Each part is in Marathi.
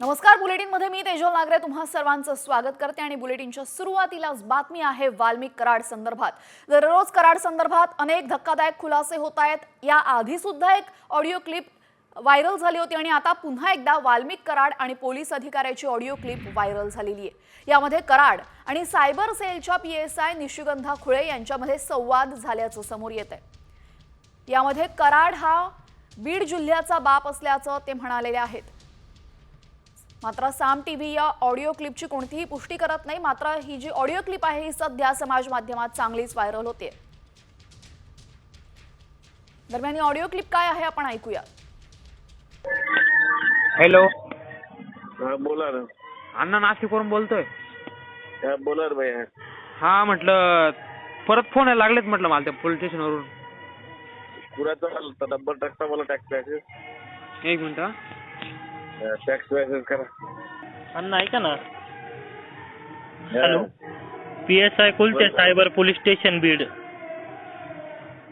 नमस्कार, बुलेटिनमध्ये मी तेजल नागरे तुम्हा सर्वांचं स्वागत करते आणि बुलेटिनच्या सुरुवातीलाच बातमी आहे वाल्मिक कराड संदर्भात। दररोज कराड संदर्भात अनेक धक्कादायक खुलासे होत आहेत। या आधी सुद्धा एक ऑडिओ क्लिप व्हायरल झाली होती आणि आता पुन्हा एकदा वाल्मिक कराड आणि पोलीस अधिकाऱ्याची ऑडिओ क्लिप व्हायरल झालेली आहे। यामध्ये कराड आणि सायबर सेलच्या पीएसआय निशिगंधा खुळे यांच्यामध्ये संवाद झाल्याचं समोर येत आहे। यामध्ये कराड हा बीड जिल्ह्याचा बाप असल्याचं ते म्हणालेले आहेत। मात्र साम टीव्ही या ऑडिओ क्लिपची कोणतीही पुष्टी करत नाही। मात्र ही जी ऑडिओ क्लिप आहे ही सध्या समाज माध्यमात चांगलीच व्हायरल होते। दरम्यान ही ऑडिओ क्लिप काय आहे आपण ऐकूया। हॅलो, बोला ना अण्णा नाशिकवरून बोलतोय। बोला रे भैया। हा म्हटलं परत फोन यायला लागलेत म्हटलं मला त्या पोलीस स्टेशनवरून। कुणाचा नंबर टाकता मला टॅक्स मॅसेज। एक मिनिट हा। टॅक्स मॅसेज करा। अण्णा ऐका ना। Hello, PSI Kulte cyber police station Beed.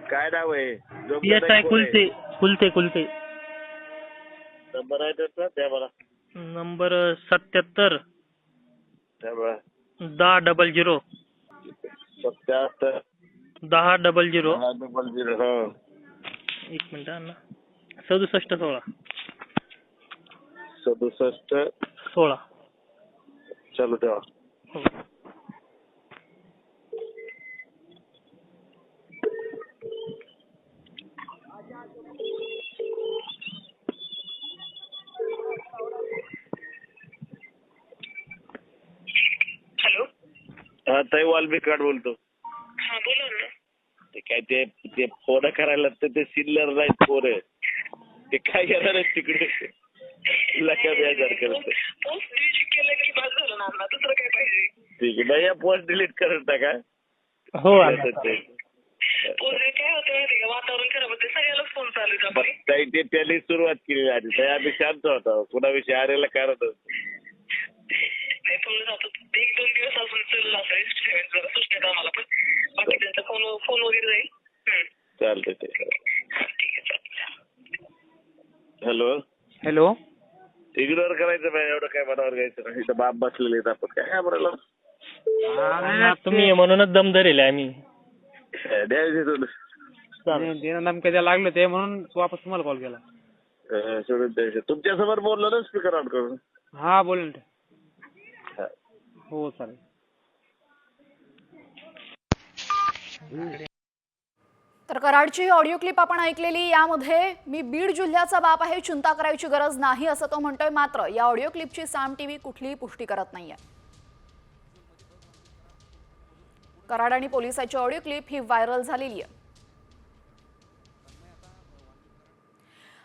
काय नाव आहे? पीएसआय कुलते कुलते कुलते। नंबर आहे त्याचा द्या मला। नंबर 77 द्या मला। 1000 77 1000 00 हा। एक मिनिट अण्णा। 67 16 67 16 चालू ठेवा। हो। हा ताई वाल्मिक कराड बोलतो। हा बोला ना। ते काय ते फोन करायला ते सिल्लर नाही फोन आहे ते काय येणार आहे तिकडे लका बेजार करत। पोस्ट डिलीट केलं की बस झालं ना अण्णा, दुसरं काय पाहिजे? ठीक आहे भैया, पोस्ट डिलीट करून टाका। हो अण्णा। पोस्ट काय होतं माहिती का, वातावरण खराब होते, सगळ्यालाच फोन चालू आहे आपले। ताई ते त्यांनी सुरुवात केली आधी ताई आम्ही शांत होतो कुणाविषयी आरेला कारण नाही फोन जातो 1-2 दिवस अजून चालला असेल जरा सुचण्यात आम्हाला, पण बाकी त्यांचा फोन वगैरे जाईल। चालतंय ते। ठीक आहे चालेल। हॅलो हॅलो, इग्नोर करायचं नाही, एवढं काय मनावर घ्यायचं नाही। इथं बाप बसलेले आहेत, आपण काय बोलायला अण्णा तुम्ही म्हणूनच दम धरेल आम्ही। द्यायचे नेमकं द्यायला लागलं ते म्हणून वापस तुम्हाला कॉल केला। सोडून द्यायचे। तुमच्या समोर बोललो ना स्पीकर ऑन करून। हा बोलेल ते। हो चालेल। तर कराडची ऑडिओ क्लिप आपण ऐकलेली। यामध्ये मी बीड जिल्ह्याचा बाप आहे, चिंता करायची गरज नाही असं तो म्हणतोय। मात्र या ऑडिओ क्लिपची साम टीव्ही कुठलीही पुष्टी करत नाहीये। कराड आणि पोलिसांची ऑडिओ क्लिप ही व्हायरल झालेली आहे।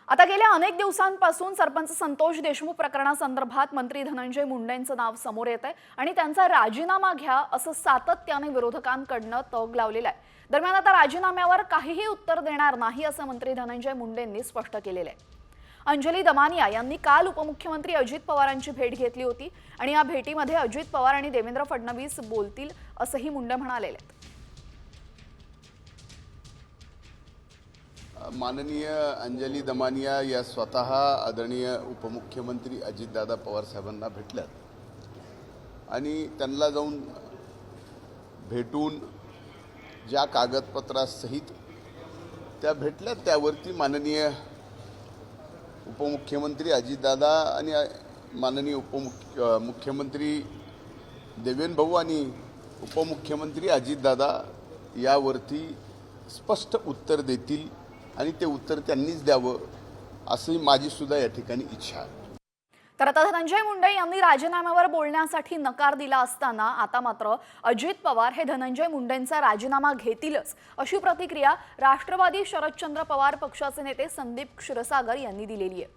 आता गेल्या अनेक दिवसांपासून सरपंच संतोष देशमुख प्रकरणासंदर्भात मंत्री धनंजय मुंडेंचं नाव समोर येत आहे आणि त्यांचा राजीनामा घ्या असं सातत्याने विरोधकांकडनं तग लावलेलं आहे। दरम्यान आता राजीनाम्यावर काहीही उत्तर देणार नाही असं मंत्री धनंजय मुंडेंनी स्पष्ट केलेलं आहे। अंजली दमानिया यांनी काल उपमुख्यमंत्री अजित पवारांची भेट घेतली होती आणि या भेटीमध्ये अजित पवार आणि देवेंद्र फडणवीस बोलतील असंही मुंडे म्हणालेले आहेत। माननीय अंजली दमानिया या स्वतः आदरणीय उपमुख्यमंत्री अजितदादा पवार साहेबांना भेटल्यात आणि त्यांना जाऊन भेटून ज्या कागदपत्रासहित त्या भेटल्यात त्यावरती माननीय उपमुख्यमंत्री अजितदादा आणि माननीय मुख्यमंत्री देवेंद्र भाऊ आणि उपमुख्यमंत्री अजितदादा यावरती स्पष्ट उत्तर देतील आणि ते उत्तर त्यांनीच द्यावं अशी माझी सुद्धा या ठिकाणी इच्छा आहे। तर आता धनंजय मुंडे यांनी राजीनाम्यावर बोलण्यासाठी नकार दिला असताना आता मात्र अजित पवार हे धनंजय मुंडेंचा राजीनामा घेतीलच अशी प्रतिक्रिया राष्ट्रवादी शरदचंद्र पवार पक्षाचे नेते संदीप क्षीरसागर यांनी दिलेली आहे।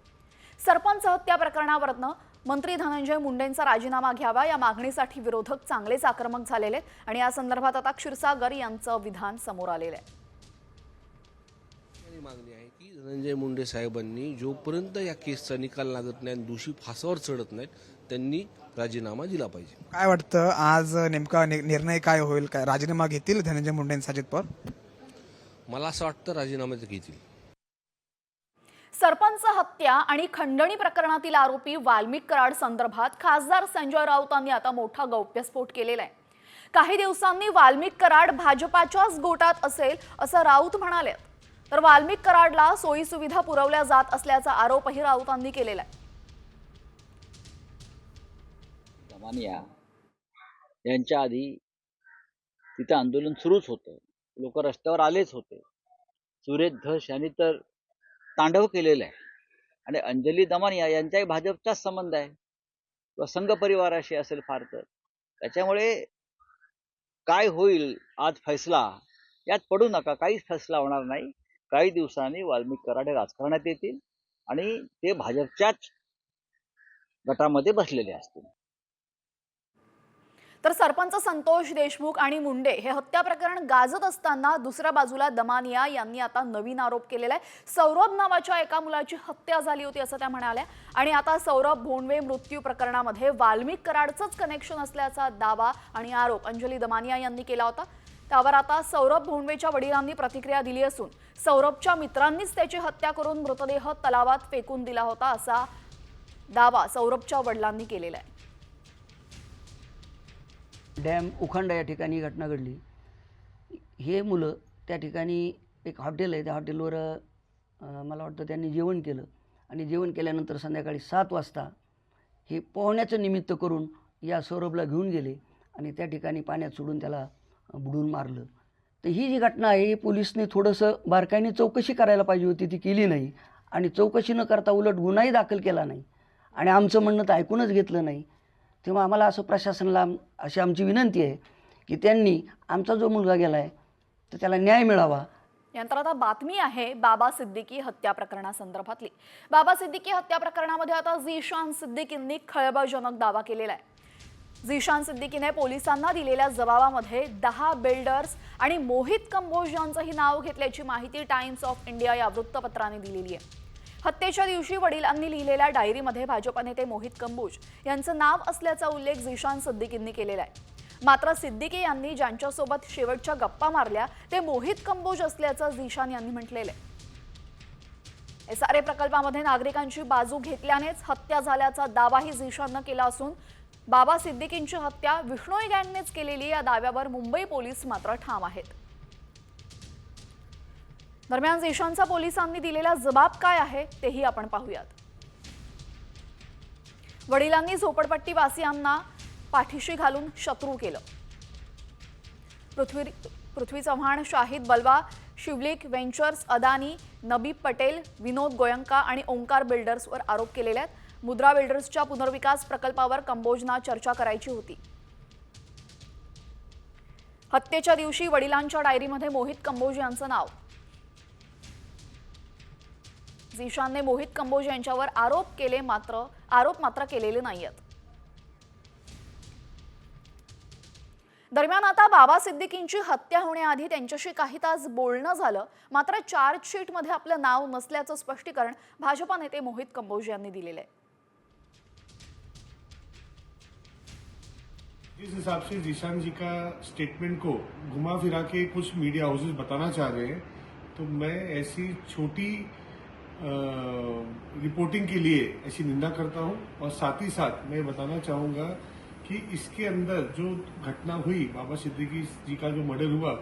सरपंच हत्या प्रकरणावरनं मंत्री धनंजय मुंडेंचा राजीनामा घ्यावा या मागणीसाठी विरोधक चांगलेच आक्रमक झालेले आहेत आणि या संदर्भात आता क्षीरसागर यांचं विधान समोर आलेलं आहे। मागणी आहे की धनंजय मुंडे साहेबांनी जोपर्यंत या केसचा निकाल लागत नाही आणि दोषी फासावर चढत नाहीत त्यांनी राजीनामा दिला पाहिजे। काय वाटतं आज नेमका निर्णय काय होईल? काय राजीनामा घेतील धनंजय मुंडे अजित पवार? मला असं वाटतं राजीनामा घेतील। सरपंच हत्या आणि खंडणी प्रकरणातील आरोपी वाल्मिक कराड संदर्भात खासदार संजय राऊतांनी आता मोठा गौप्यस्फोट केलेला आहे. काही दिवसांनी वाल्मिक कराड भाजपाच्याच गोटात असेल असं राऊत म्हणाले. तर वाल्मिक कराडला सोयी सुविधा पुरवल्या जात असल्याचा आरोपही राऊतांनी केलेला आहे. दमानिया यांच्या आधी तिथं आंदोलन सुरूच होतं, लोक रस्त्यावर आलेच होते. सुरेश धस यांनी तर तांडव केलेलं आहे आणि अंजली दमानिया यांचाही भाजपचाच संबंध आहे किंवा संघ परिवाराशी असेल फार तर. त्याच्यामुळे काय होईल आज फैसला यात पडू नका, काहीच फैसला होणार नाही. काही दिवसांनी वाल्मिक कराड हे राजकारणात येतील आणि ते भाजपच्याच गटामध्ये बसलेले असतील. तर सरपंच संतोष देशमुख आणि मुंडे हे हत्या प्रकरण गाजत असताना दुसऱ्या बाजूला दमानिया यांनी आता नवीन आरोप केलेला आहे. सौरभ नावाच्या एका मुलाची हत्या झाली होती असं त्या म्हणाल्या आणि आता सौरभ भोंडवे मृत्यू प्रकरणामध्ये वाल्मिक कराडचंच कनेक्शन असल्याचा दावा आणि आरोप अंजली दमानिया यांनी केला होता. त्यावर आता सौरभ भोंडवेच्या वडिलांनी प्रतिक्रिया दिली असून सौरभच्या मित्रांनीच त्याची हत्या करून मृतदेह तलावात फेकून दिला होता असा दावा सौरभच्या वडिलांनी केलेला आहे. डॅम उखांडा या ठिकाणी घटना घडली. हे मुलं त्या ठिकाणी एक हॉटेल आहे, त्या हॉटेलवर मला वाटतं त्यांनी जेवण केलं आणि जेवण केल्यानंतर संध्याकाळी 7 वाजता हे पोहण्याचं निमित्त करून या सौरभला घेऊन गेले आणि त्या ठिकाणी पाण्यात सोडून त्याला बुडून मारलं. तर ही जी घटना आहे ही पोलिसने थोडंसं बारकाईने चौकशी करायला पाहिजे होती, ती केली नाही आणि चौकशी न करता उलट गुन्हाही दाखल केला नाही आणि आमचं म्हणणं तर ऐकूनच घेतलं नाही. तेव्हा आम्हाला असं प्रशासनाला अशी आमची विनंती आहे की त्यांनी आमचा जो मुलगा गेला आहे तर त्याला न्याय मिळावा. यानंतर आता बातमी आहे बाबा सिद्दीकी हत्या प्रकरणासंदर्भातली. बाबा सिद्दीकी हत्या प्रकरणामध्ये आता झीशान सिद्दीकींनी खळबळजनक दावा केलेला आहे. झीशान सिद्दीकीने पोलिसांना दिलेल्या जबाबामध्ये 10 बिल्डर्स आणि मोहित कंबोज यांचंही नाव घेतल्याची माहिती टाइम्स ऑफ इंडिया या वृत्तपत्राने दिलेली आहे. हत्येच्या दिवशी वडिलांनी लिहिलेल्या डायरीमध्ये भाजप नेते मोहित कंबोज यांचं नाव असल्याचा उल्लेख झीशान सिद्दीकींनी केलेला आहे. मात्र सिद्दीकी यांनी ज्यांच्यासोबत शेवटच्या गप्पा मारल्या ते मोहित कंबोज असल्याचं झीशान यांनी म्हटलेलं आहे. SRA प्रकल्पामध्ये नागरिकांची बाजू घेतल्यानेच हत्या झाल्याचा दावाही झीशाननं केला असून बाबा सिद्दीकींची हत्या विष्णोई गँगनेच केलेली या दाव्यावर मुंबई पोलीस मात्र ठाम आहेत. दरम्यान झीशानचा पोलिसांनी दिलेला जबाब काय आहे तेही आपण पाहूयात. वडिलांनी झोपडपट्टीवासियांना पाठीशी घालून शत्रू केलं. पृथ्वी चव्हाण, शाहिद बलवा, शिवलिक व्हेंचर्स, अदानी, नबीब पटेल, विनोद गोयंका आणि ओंकार बिल्डर्सवर आरोप केलेले आहेत. मुद्रा बिल्डर्सच्या पुनर्विकास प्रकल्पावर कंबोजना चर्चा करायची होती. हत्येच्या दिवशी वडिलांच्या डायरीमध्ये मोहित कंबोज यांचं नाव. झीशानने मोहित कंबोज यांच्यावर आरोप मात्र केलेले नाहीत. दरम्यान आता बाबा सिद्दीकींची हत्या होण्याआधी त्यांच्याशी काही तास बोलणं झालं, मात्र चार्जशीटमध्ये आपलं नाव नसल्याचं स्पष्टीकरण भाजपा नेते मोहित कंबोज यांनी दिलेलं आहे. जिस हिसाब से जीशान जी का स्टेटमेंट को घुमा फिरा के कुछ मीडिया हाउसेस बताना चाह रहे हैं, तो मैं ऐसी छोटी रिपोर्टिंग के लिए ऐसी निंदा करता हूं और साथ ही साथ मैं बताना चाहूंगा कि इसके अंदर जो घटना हुई, बाबा सिद्दीकी जी का जो मर्डर हुआ,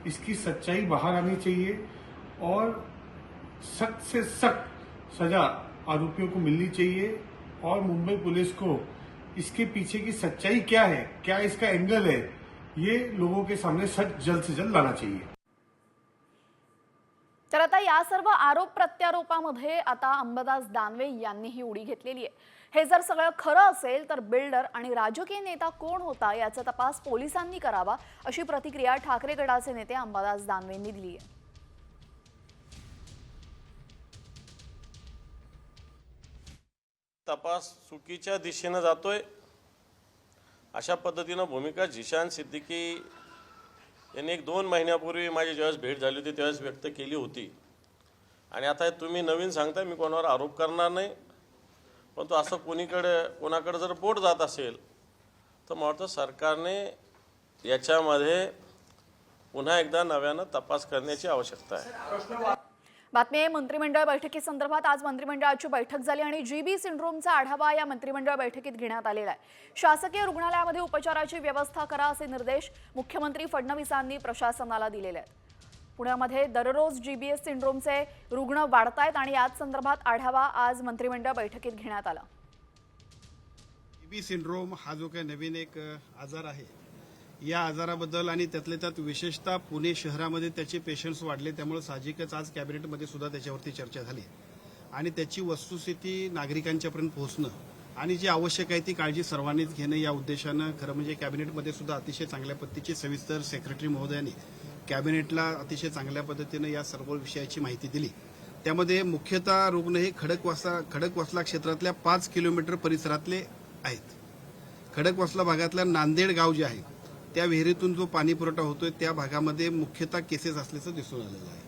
इसकी सच्चाई बाहर आनी चाहिए और सख्त से सख्त सजा आरोपियों को मिलनी चाहिए और मुंबई पुलिस को इसके पीछे की सच्चाई क्या है, क्या इसका एंगल है, ये लोगों के सामने सच जल्द से जल्द लाना चाहिए. तर आता या सर्व आरोप प्रत्यारोपामध्ये आता अंबादास दानवे यांनीही उडी घेतलेली आहे. हे जर सगळं खरं असेल तर बिल्डर आणि राजकीय नेता कोण होता याचा तपास पोलिसांनी करावा अशी प्रतिक्रिया ठाकरे गटाचे नेते अंबादास दानवेंनी दिली आहे. तपास चुकीच्या दिशेने जातोय अशा पद्धतीनं भूमिका झीशान सिद्दीकी यांनी 1-2 महिन्यापूर्वी माझी ज्यावेळेस भेट झाली होती त्यावेळेस व्यक्त केली होती. आणि आता तुम्ही नवीन सांगताय, मी कोणावर आरोप करणार नाही, पण तो असं कोणाकडे जर बोट जात असेल तर मला वाटतं सरकारने याच्यामध्ये पुन्हा एकदा नव्यानं तपास करण्याची आवश्यकता आहे. बातमी आहे मंत्रिमंडळ बैठकीसंदर्भात. आज मंत्रिमंडळाची बैठक झाली आणि जीबी सिंड्रोमचा आढावा या मंत्रिमंडळ बैठकीत घेण्यात आलेला आहे. शासकीय रुग्णालयामध्ये उपचाराची व्यवस्था करा असे निर्देश मुख्यमंत्री फडणवीसांनी प्रशासनाला दिलेले आहेत. पुण्यामध्ये दररोज जीबीएस सिंड्रोमचे रुग्ण वाढतायत आणि याच संदर्भात आढावा आज मंत्रिमंडळ बैठकीत घेण्यात आला. जीबी सिंड्रोम हा जो काही नवीन एक आजार आहे, या आजाराबद्दल आणि त्यातल्या त्यात विशेषतः पुणे शहरामध्ये त्याचे पेशंट्स वाढले, त्यामुळे साहजिकच आज कॅबिनेटमध्ये सुद्धा त्याच्यावरती चर्चा झाली आणि त्याची वस्तुस्थिती नागरिकांच्यापर्यंत पोहोचणं आणि जी आवश्यक आहे ती काळजी सर्वांनीच घेणं या उद्देशानं खरं म्हणजे कॅबिनेटमध्ये सुद्धा अतिशय चांगल्या पद्धतीची सविस्तर सेक्रेटरी महोदयांनी कॅबिनेटला अतिशय चांगल्या पद्धतीनं या सर्व विषयाची माहिती दिली. त्यामध्ये मुख्यतः रुग्ण हे खडकवासला क्षेत्रातल्या 5 किलोमीटर परिसरातले आहेत. खडकवासला भागातल्या नांदेड गाव जे आहे त्या विहिरीतून जो पाणी पुरवठा होतोय त्या भागामध्ये मुख्यतः केसेस असल्याचं दिसून आलेलं आहे.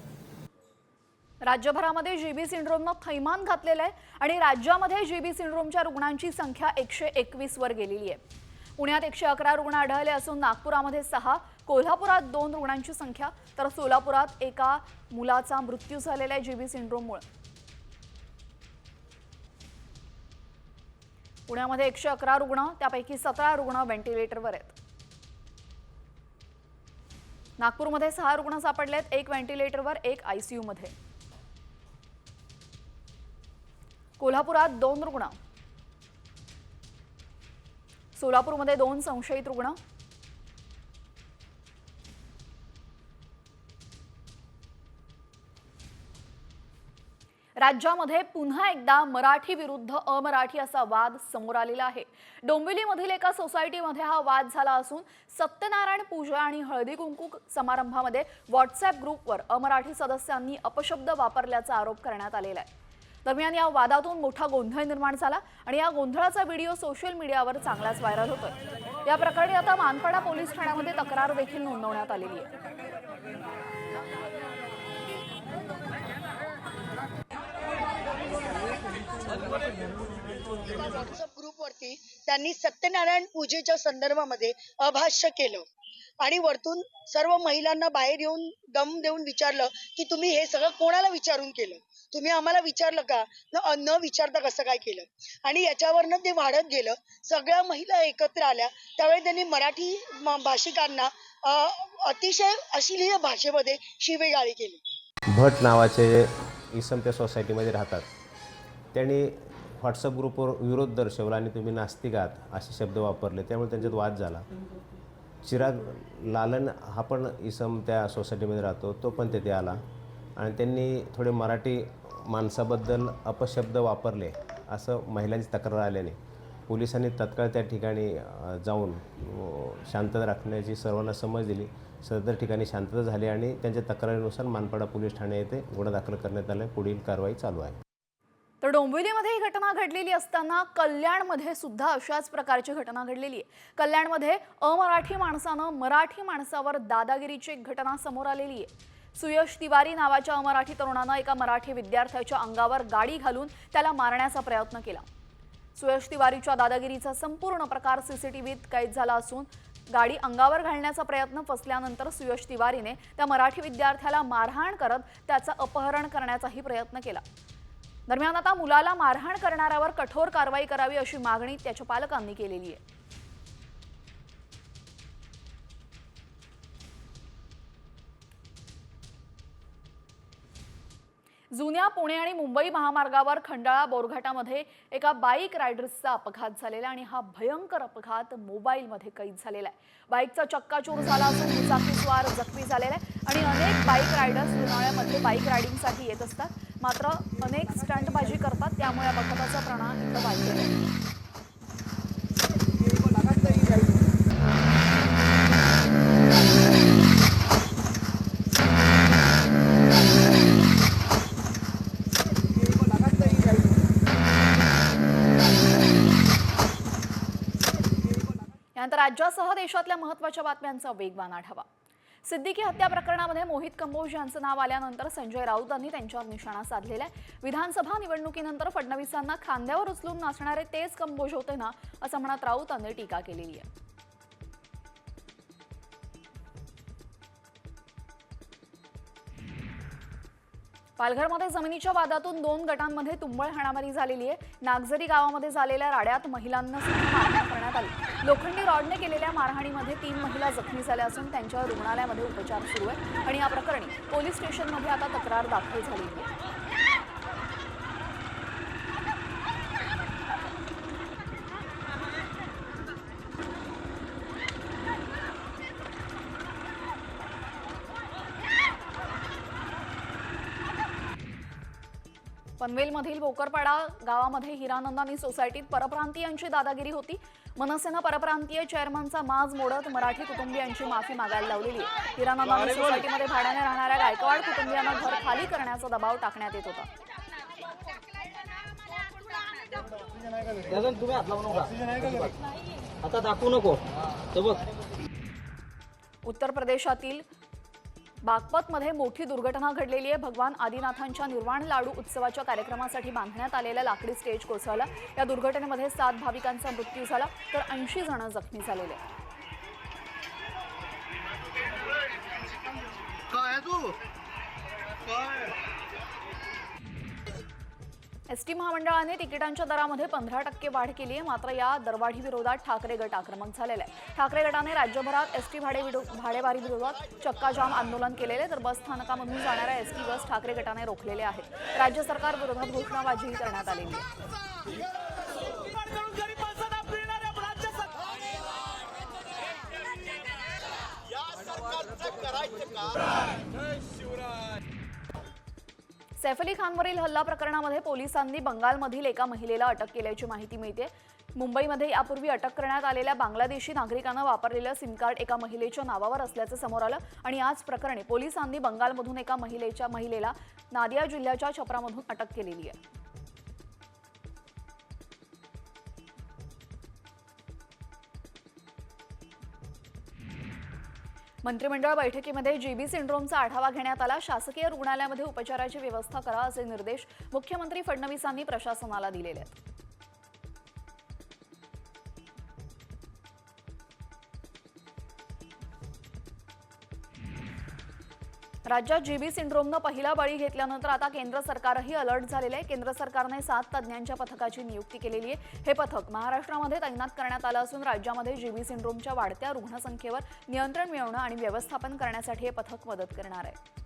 राज्यभरामध्ये जीबी सिंड्रोमनं थैमान घातलेलं आहे आणि राज्यामध्ये जीबी सिंड्रोमच्या रुग्णांची संख्या 121 वर गेलेली आहे. पुण्यात 111 रुग्ण आढळले असून नागपुरामध्ये 6, कोल्हापुरात 2 रुग्णांची संख्या, तर सोलापुरात एका मुलाचा मृत्यू झालेला आहे जीबी सिंड्रोममुळे. पुण्यामध्ये 111 रुग्ण, त्यापैकी 17 रुग्ण व्हेंटिलेटरवर आहेत. नागपूरमध्ये 6 रुग्ण सापडलेत, 1 व्हेंटिलेटरवर, 1 आयसीयू मध्ये. कोल्हापुरात 2 रुग्ण, सोलापूरमध्ये 2 संशयित रुग्ण. राज्यामध्ये पुन्हा एकदा मराठी विरुद्ध अमराठी असा वाद समोर आलेला आहे. डोंबिवलीमधील एका सोसायटीमध्ये हा वाद झाला असून सत्यनारायण पूजा आणि हळदी कुंकू समारंभामध्ये व्हॉट्सअप ग्रुपवर अमराठी सदस्यांनी अपशब्द वापरल्याचा आरोप करण्यात आलेला आहे. दरम्यान या वादातून मोठा गोंधळ निर्माण झाला आणि या गोंधळाचा व्हिडिओ सोशल मीडियावर चांगलाच व्हायरल होतोय. या प्रकरणी आता मानपाडा पोलीस ठाण्यामध्ये तक्रार देखील नोंदवण्यात आलेली आहे. व्हॉट्सअप ग्रुपवरती त्यांनी सत्यनारायण पूजेच्या संदर्भामध्ये अभाष्य केलं आणि वरतून सर्व महिलांना बाहेर येऊन दम देऊन विचारलं की तुम्ही हे सगळं कोणाला विचारून केलं, तुम्ही आम्हाला विचारलं का, न विचारता कसं काय केलं. आणि याच्यावरनं ते वाढत गेलं. सगळ्या महिला एकत्र आल्या. त्यावेळी त्यांनी मराठी भाषिकांना अतिशय अश्लील भाषेमध्ये शिवेगाळी केली. भट नावाचे इसम त्या सोसायटीमध्ये राहतात. त्यांनी व्हॉट्सअप ग्रुपवर विरोध दर्शवला आणि तुम्ही नास्तिक आहात असे शब्द वापरले. त्यामुळे त्यांच्यात वाद झाला. चिराग लालन हा पण इसम त्या सोसायटीमध्ये राहतो, तो पण तेथे आला आणि त्यांनी थोडे मराठी माणसाबद्दल अपशब्द वापरले असं महिलांची तक्रार आल्याने पोलिसांनी तत्काळ त्या ठिकाणी जाऊन शांतता राखण्याची सर्वांना समज दिली. सदर ठिकाणी शांतता झाली आणि त्यांच्या तक्रारीनुसार मानपाडा पोलीस ठाणे येथे गुन्हा दाखल करण्यात आला. पुढील कारवाई चालू आहे. तर डोंबिवलीमध्ये ही घटना घडलेली असताना कल्याणमध्ये सुद्धा अशाच प्रकारची घटना घडलेली आहे. कल्याणमध्ये अमराठी माणसानं मराठी माणसावर दादागिरीची एक घटना समोर आलेली आहे. सुयश तिवारी नावाच्या अमराठी तरुणानं एका मराठी विद्यार्थ्याच्या अंगावर गाडी घालून त्याला मारण्याचा प्रयत्न केला. सुयश तिवारीच्या दादागिरीचा संपूर्ण प्रकार सीसीटीव्हीत कैद झाला असून गाडी अंगावर घालण्याचा प्रयत्न फसल्यानंतर सुयश तिवारीने त्या मराठी विद्यार्थ्याला मारहाण करत त्याचं अपहरण करण्याचाही प्रयत्न केला. दरम्यान आता मुलाला मारहाण करणाऱ्यावर कठोर कारवाई करावी अशी मागणी त्याच्या पालकांनी केलेली आहे. जुन्या पुणे आणि मुंबई महामार्गावर खंडाळा बोरघाटामध्ये एका बाईक रायडर्सचा अपघात झालेला आणि हा भयंकर अपघात मोबाईलमध्ये कैद झालेला आहे. बाईकचा चक्काचूर झाला असून दुचाकीस्वार जखमी झालेला आहे आणि अनेक बाईक रायडर्स उन्हाळ्यामध्ये बाईक रायडिंगसाठी येत असतात. मात्र अनेक स्टंटबाजी करतात, त्यामुळे अपघाताचा प्रमाण इथं वाढलेला आहे. यानंतर राज्यासह देशातल्या महत्त्वाच्या बातम्यांचा वेगवान आढावा. सिद्दीकी हत्या प्रकरणामध्ये मोहित कंबोज यांचं नाव आल्यानंतर संजय राऊतांनी त्यांच्यावर निशाणा साधलेला आहे. विधानसभा निवडणुकीनंतर फडणवीसांना खांद्यावर उचलून नाचणारे तेच कंबोज होते ना असं म्हणत राऊतांनी टीका केलेली आहे. पालघरमध्ये जमिनीच्या वादातून 2 गटांमध्ये तुंबळ हाणामारी झालेली आहे. नागझरी गावामध्ये झालेल्या राड्यात महिलांना सुद्धा मारहाण करण्यात आली. लोखंडी रॉडने केलेल्या मारहाणीमध्ये 3 महिला जखमी झाल्या असून त्यांच्यावर रुग्णालयामध्ये उपचार सुरू आहे आणि या प्रकरणी पोलीस स्टेशनमध्ये आता तक्रार दाखल झालेली आहे. पनवेलमधील भोकरपाडा गावामध्ये हिरानंदानी सोसायटीत परप्रांतीयांची दादागिरी होती. मनसेनं परप्रांतीय चेअरमनचा माज मोडत मराठी कुटुंबियांची माफी मागायला लावलेली आहे. हिरानंदानी सोसायटीमध्ये भाड्याने राहणाऱ्या गायकवाड कुटुंबियांना घर खाली करण्याचा दबाव टाकण्यात येत होता. आता दाखवू नको. उत्तर प्रदेशातील बागपतमध्ये मोठी दुर्घटना घडलेली आहे. भगवान आदिनाथांच्या निर्वाण लाडू उत्सवाच्या कार्यक्रमासाठी बांधण्यात आलेला लाकडी स्टेज कोसळला. या दुर्घटनेमध्ये 7 भाविकांचा मृत्यू झाला तर 80 जण जखमी झालेले आहेत. एसटी महामंडळाने तिकिटांच्या दरामध्ये 15% वाढ केली आहे. मात्र या दरवाढी विरोधात ठाकरे गट आक्रमक झालेला आहे. ठाकरे गटाने राज्यभरात एसटी भाडेवाढी विरोधात चक्काजाम आंदोलन केलेले तर बस स्थानकामधून जाणाऱ्या एसटी बस ठाकरे गटाने रोखलेल्या आहेत. राज्य सरकार विरोधात घोषणाबाजीही करण्यात आलेली आहे. सैफ अली खानवरील हल्ला प्रकरणामध्ये पोलिसांनी बंगालमधील एका महिलेला अटक केल्याची माहिती मिळते. मुंबईमध्ये यापूर्वी अटक करण्यात आलेल्या बांगलादेशी नागरिकांना वापरलेलं सिम कार्ड एका महिलेच्या नावावर असल्याचं समोर आलं आणि याच प्रकरणी पोलिसांनी बंगालमधून एका महिलेला नादिया जिल्ह्याच्या छपरामधून अटक केलेली आहे. मंत्रिमंडळ बैठकीमध्ये जीबी सिंड्रोमचा आढावा घेण्यात आला. शासकीय रुग्णालयामध्ये उपचाराची व्यवस्था करा असे निर्देश मुख्यमंत्री फडणवीसांनी प्रशासनाला दिलेले आहेत. राज्यात जीबी सिंड्रोमनं पहिला बळी घेतल्यानंतर आता केंद्र सरकारही अलर्ट झालेलं आहे. केंद्र सरकारने 7 तज्ज्ञांच्या पथकाची नियुक्ती केलेली आहे. हे पथक महाराष्ट्रामध्ये तैनात करण्यात आलं असून राज्यामध्ये जीबी सिंड्रोमच्या वाढत्या रुग्णसंख्येवर नियंत्रण मिळवणं आणि व्यवस्थापन करण्यासाठी हे पथक मदत करणार आहे.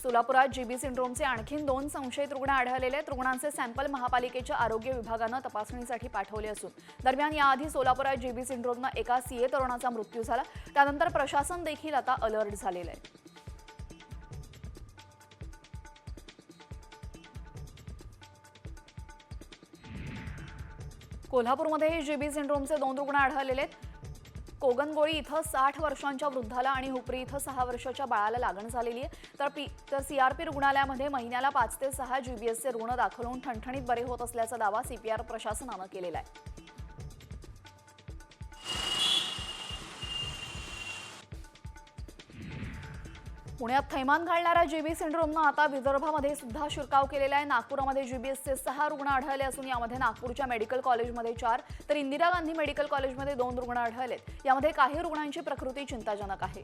सोलापुरात जीबी सिंड्रोमचे आणखी 2 संशयित रुग्ण आढळलेले आहेत. रुग्णांचे सॅम्पल महापालिकेच्या आरोग्य विभागानं तपासणीसाठी पाठवले असून दरम्यान याआधी सोलापुरात जीबी सिंड्रोमनं एका सीए तरुणाचा मृत्यू झाला. त्यानंतर प्रशासन देखील आता अलर्ट झालेलं आहे. कोल्हापूरमध्ये जीबी सिंड्रोमचे 2 रुग्ण आढळलेले आहेत. कोगनगोळी इथं 60 वर्षांच्या वृद्धाला आणि हुपरी इथं 6 वर्षाच्या बाळाला लागण झालेली आहे. तर सीआरपी रुग्णालयामध्ये महिन्याला 5 ते 6 जीबीएसचे रुग्ण दाखल होऊन ठणठणीत बरे होत असल्याचा दावा सीपीआर प्रशासनानं केलेला आहे. पुण्यात थैमान घालणाऱ्या जीबी सिंड्रोमनं आता विदर्भामध्ये सुद्धा शिरकाव केलेला आहे. नागपुरामध्ये जीबीएसचे 6 रुग्ण आढळले असून यामध्ये नागपूरच्या मेडिकल कॉलेजमध्ये 4 तर इंदिरा गांधी मेडिकल कॉलेजमध्ये 2 रुग्ण आढळलेत. यामध्ये काही रुग्णांची प्रकृती चिंताजनक आहे.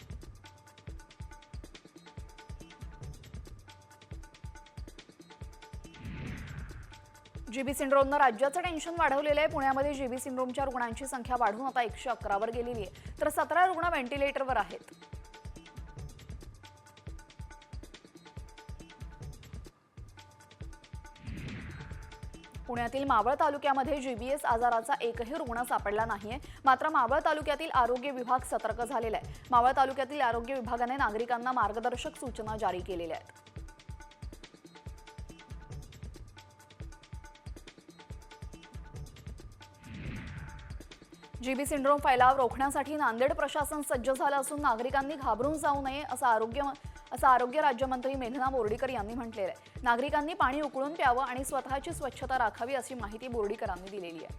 जीबी सिंड्रोमनं राज्याचं टेन्शन वाढवलेलं आहे. पुण्यामध्ये जीबी सिंड्रोमच्या रुग्णांची संख्या वाढून आता 111 वर गेलेली आहे तर 17 रुग्ण व्हेंटिलेटरवर आहेत. पुण्यातील मावळ तालुक्यामध्ये जीबीएस आजाराचा एकही रुग्ण सापडला नाहीये. मात्र मावळ तालुक्यातील आरोग्य विभाग सतर्क झालेला आहे. मावळ तालुक्यातील आरोग्य विभागाने नागरिकांना मार्गदर्शक सूचना जारी केलेल्या आहेत. जीबी सिंड्रोम फैलाव रोखण्यासाठी नांदेड प्रशासन सज्ज झालं असून नागरिकांनी घाबरून जाऊ नये असं आरोग्य राज्यमंत्री मेघना बोर्डीकर यांनी म्हटलेलं आहे. नागरिकांनी पाणी उकळून प्यावं आणि स्वतःची स्वच्छता राखावी अशी माहिती बोर्डीकरांनी दिलेली आहे.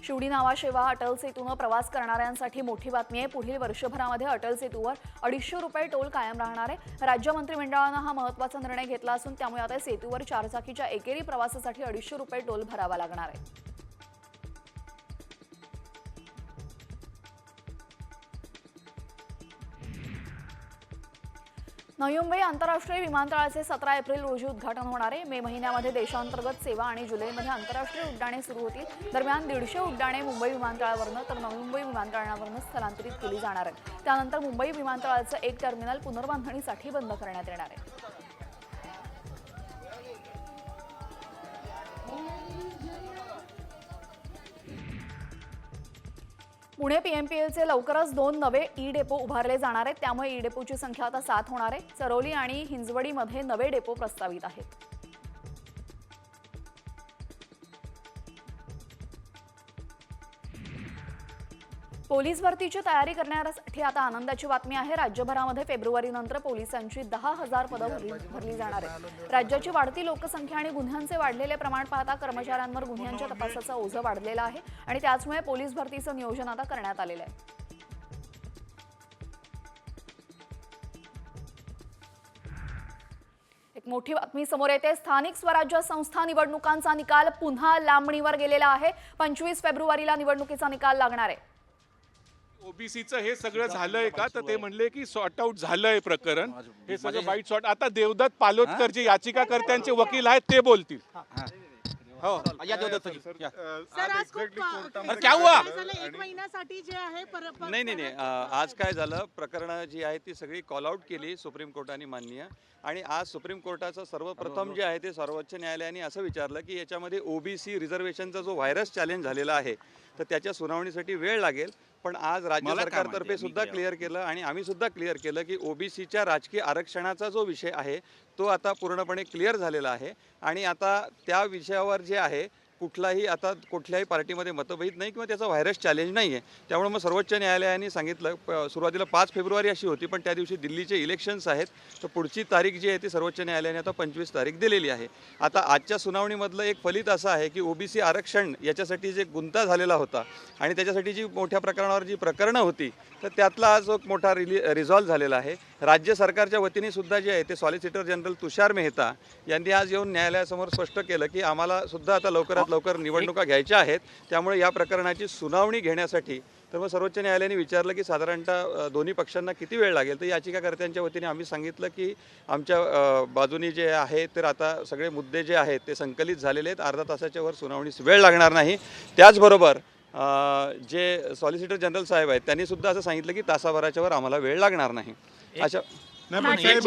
शिवडी नावाशेवा अटल सेतूनं प्रवास करणाऱ्यांसाठी मोठी बातमी आहे. पुढील वर्षभरामध्ये अटल सेतूवर 250 रुपये टोल कायम राहणार आहे. राज्य मंत्रिमंडळानं हा महत्त्वाचा निर्णय घेतला असून त्यामुळे आता सेतूवर चारचाकीच्या एकेरी प्रवासासाठी 250 रुपये टोल भरावा लागणार आहे. नवी मुंबई आंतरराष्ट्रीय विमानतळाचे 17 एप्रिल रोजी उद्घाटन होणार आहे. मे महिन्यामध्ये देशांतर्गत सेवा आणि जुलैमध्ये आंतरराष्ट्रीय उड्डाणे सुरू होतील. दरम्यान 150 उड्डाणे मुंबई विमानतळावरनं तर नवी मुंबई विमानतळावरनं स्थलांतरित केली जाणार आहेत. त्यानंतर मुंबई विमानतळाचं एक टर्मिनल पुनर्बांधणीसाठी बंद करण्यात येणार आहे. पुणे पीएमपीएलचे लवकरच 2 नवे ई डेपो उभारले जाणार आहेत. त्यामुळे ई डेपोची संख्या आता 7 होणार आहे. चरोली आणि हिंजवडीमध्ये नवे डेपो प्रस्तावित आहेत. पोलीस भरतीची तयारी करण्यासाठी आता आनंदाची बातमी आहे. राज्यभरामध्ये फेब्रुवारीनंतर पोलिसांची 10,000 पदं भरली जाणार आहेत. राज्याची वाढती लोकसंख्या आणि गुन्ह्यांचे वाढलेले प्रमाण पाहता कर्मचाऱ्यांवर गुन्ह्यांच्या तपासाचं ओझं वाढलेलं आहे आणि त्याचमुळे पोलीस भरतीचं नियोजन आता करण्यात आलेलं आहे. एक मोठी बातमी समोर येते. स्थानिक स्वराज्य संस्था निवडणुकांचा निकाल पुन्हा लांबणीवर गेलेला आहे. 25 फेब्रुवारीला निवडणुकीचा निकाल लागणार आहे. ओबीसीचं हे सगळं झालंय का, तर ते म्हणले की सॉर्ट आउट झालंय प्रकरण, हे सगळं बाईट सॉर्ट. आता देवदत्त पालोदकर जे याचिकाकर्त्यांचे वकील आहेत ते बोलतील. हो क्या हुआ? एक महिन्यासाठी जे आहे नाही, आज काय झालं, प्रकरणं जी आहे ती सगळी कॉल आउट केली सुप्रीम कोर्टाने माननीय. आणि आज सुप्रीम कोर्टाचं सर्वप्रथम जे आहे ते सर्वोच्च न्यायालयाने असं विचारलं की याच्यामध्ये ओबीसी रिझर्वेशनचा जो व्हायरस चॅलेंज झालेला आहे तर त्याच्या सुनावणीसाठी वेळ लागेल. पण आज राज्य सरकारतर्फे सुद्धा क्लिअर केलं आणि आम्ही सुद्धा क्लिअर केलं की ओबीसीच्या राजकीय आरक्षणाचा जो विषय आहे तो आता पूर्णपणे क्लिअर झालेला आहे. आणि आता त्या विषयावर जे आहे कुठल्याही पार्टीमध्ये मतभेद नाही किंवा त्याचा व्हायरस चॅलेंज नाही आहे. त्यामुळे मग सर्वोच्च न्यायालयाने सांगितलं, सुरुवातीला 5 फेब्रुवारी अशी होती, पण त्या दिवशी दिल्लीचे इलेक्शन्स आहेत तर पुढची तारीख जी आहे ती सर्वोच्च न्यायालयाने आता 25 तारीख दिलेली आहे. आता आजच्या सुनावणीमधलं एक फलित असं आहे की ओबीसी आरक्षण याच्यासाठी जे गुंता झालेला होता आणि त्याच्यासाठी जी मोठ्या प्रकरणावर जी प्रकरणं होती तर त्यातला आज एक मोठा रिझॉल्व्ह झालेला आहे. राज्य सरकारच्या वतीने सुद्धा जे आहे ते सॉलिसिटर जनरल तुषार मेहता यांनी आज येऊन न्यायालयासमोर स्पष्ट केलं की आम्हाला सुद्धा आता लवकरात लवकर निवडणुका घ्यायच्या आहेत. त्यामुळे या प्रकरणाची सुनावणी घेण्यासाठी तर मग सर्वोच्च न्यायालयाने विचारलं की साधारणतः दोन्ही पक्षांना किती वेळ लागेल. तर याचिकाकर्त्यांच्या वतीने आम्ही सांगितलं की आमच्या बाजूनी जे आहे तर आता सगळे मुद्दे जे आहेत ते संकलित झालेले आहेत. अर्धा तासाच्या वर सुनावणीस वेळ लागणार नाही. त्याचबरोबर जे सॉलिसिटर जनरल साहेब आहेत त्यांनी सुद्धा असं सांगितलं की तासाभराच्या वर आम्हाला वेळ लागणार नाही. अशा 92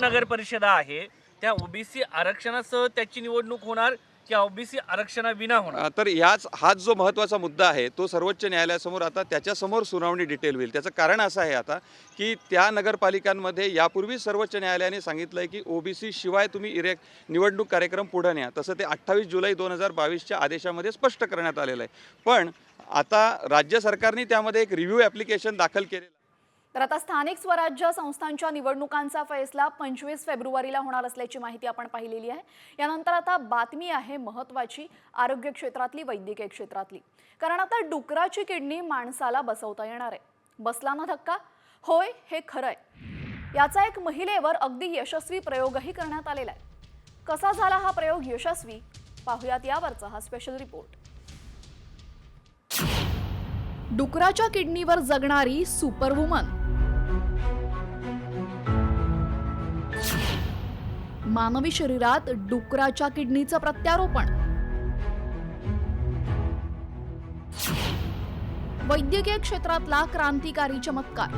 नगर परिषदा आहे त्या ओबीसी आरक्षणासह त्याची निवडणूक होणार की ओबीसी आरक्षणाविना होणार. तर हाच जो महत्त्वाचा मुद्दा आहे तो सर्वोच्च न्यायालयासमोर आता त्याच्यासमोर सुनावणी डिटेल होईल. त्याचं कारण असं आहे आता की त्या नगरपालिकांमध्ये यापूर्वी सर्वोच्च न्यायालयाने सांगितलंय की ओबीसी शिवाय तुम्ही निवडणूक कार्यक्रम पुढे न्या. तसं ते 28 जुलै 2022च्या आदेशामध्ये स्पष्ट करण्यात आलेलं आहे. पण आता राज्य सरकारने त्यामध्ये एक रिव्ह्यू ॲप्लिकेशन दाखल केलेलं. तर आता स्थानिक स्वराज्य संस्थांच्या निवडणुकांचा फैसला 25 फेब्रुवारीला होणार असल्याची माहिती आपण पाहिलेली आहे. यानंतर आता बातमी आहे महत्त्वाची आरोग्य क्षेत्रातली, वैद्यकीय क्षेत्रातली. कारण आता डुकराची किडनी माणसाला बसवता येणार आहे. बसला ना धक्का? होय, हे खरं आहे. याचा एक महिलेवर अगदी यशस्वी प्रयोगही करण्यात आलेला आहे. कसा झाला हा प्रयोग यशस्वी पाहूयात यावरचा हा स्पेशल रिपोर्ट. डुकराच्या किडनीवर जगणारी सुपरवुमन. मानवी शरीरात डुकराच्या किडनीचं प्रत्यारोपण. वैद्यकीय क्षेत्रातला क्रांतिकारी चमत्कार.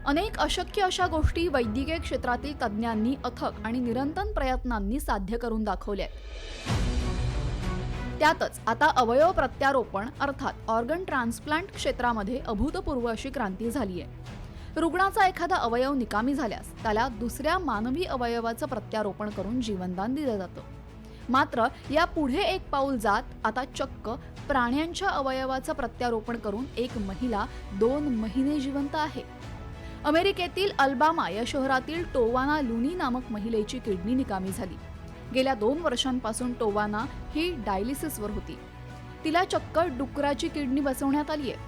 अनेक अशक्य अशा गोष्टी वैद्यकीय क्षेत्रातील तज्ज्ञांनी अथक आणि निरंतर प्रयत्नांनी साध्य करून दाखवल्या. त्यातच आता अवयव प्रत्यारोपण अर्थात ऑर्गन ट्रान्सप्लांट क्षेत्रामध्ये अभूतपूर्व अशी क्रांती झाली आहे. रुग्णाचा एखादा अवयव निकामी झाल्यास त्याला दुसऱ्या मानवी अवयवाचं प्रत्यारोपण करून जीवनदान दिलं जातं. मात्र या पुढे एक पाऊल जात आता चक्क प्राण्यांच्या अवयवाचं प्रत्यारोपण करून एक महिला 2 महिने जिवंत आहे. अमेरिकेतील अल्बामा या शहरातील टोवाना लुनी नामक महिलेची किडनी निकामी झाली. गेल्या 2 वर्षांपासून टोवाना ही डायलिसिसवर होती. तिला चक्क डुकराची किडनी बसवण्यात आली आहे.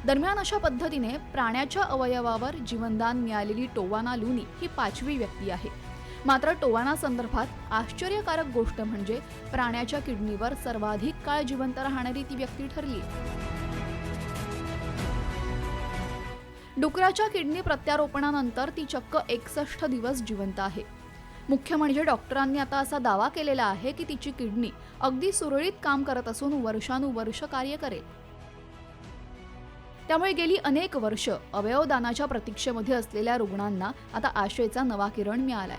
दरम्यान अशा पद्धतीने प्राण्याच्या अवयवावर जीवनदान मिळालेली टोवाना लुनी ही 5वी व्यक्ती आहे. मात्र टोवाना संदर्भात आश्चर्यकारक गोष्ट म्हणजे प्राण्याच्या किडनीवर सर्वाधिक काळ जिवंत राहणारी ती व्यक्ती ठरली. डुकराच्या किडनी प्रत्यारोपणानंतर ती चक्क 61 दिवस जिवंत आहे. मुख्य म्हणजे डॉक्टरांनी आता असा दावा केलेला आहे की तिची किडनी अगदी सुरळीत काम करत असून वर्षानुवर्ष कार्य करेल. त्यामुळे गेली अनेक वर्ष अवयवदानाच्या प्रतीक्षेमध्ये असलेल्या रुग्णांना आता आशेचा नवा किरण मिळालाय.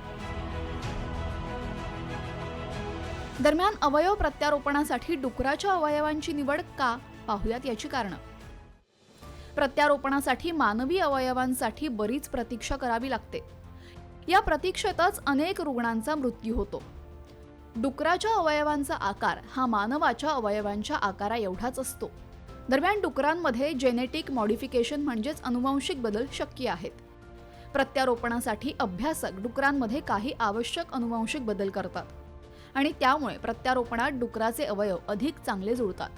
दरम्यान अवयव प्रत्यारोपणासाठी डुकराच्या अवयवांची निवड का, पाहूयात याची कारणं. प्रत्यारोपणासाठी मानवी अवयवांसाठी बरीच प्रतीक्षा करावी लागते. या प्रतीक्षेतच अनेक रुग्णांचा मृत्यू होतो. डुकराच्या अवयवांचा आकार हा मानवाच्या अवयवांच्या आकारा एवढाच असतो. दरम्यान डुकरांमध्ये जेनेटिक मॉडिफिकेशन म्हणजेच अनुवांशिक बदल शक्य आहेत. प्रत्यारोपणासाठी अभ्यासक डुकरांमध्ये काही आवश्यक अनुवांशिक बदल करतात आणि त्यामुळे प्रत्यारोपणात डुकराचे अवयव अधिक चांगले जुळतात.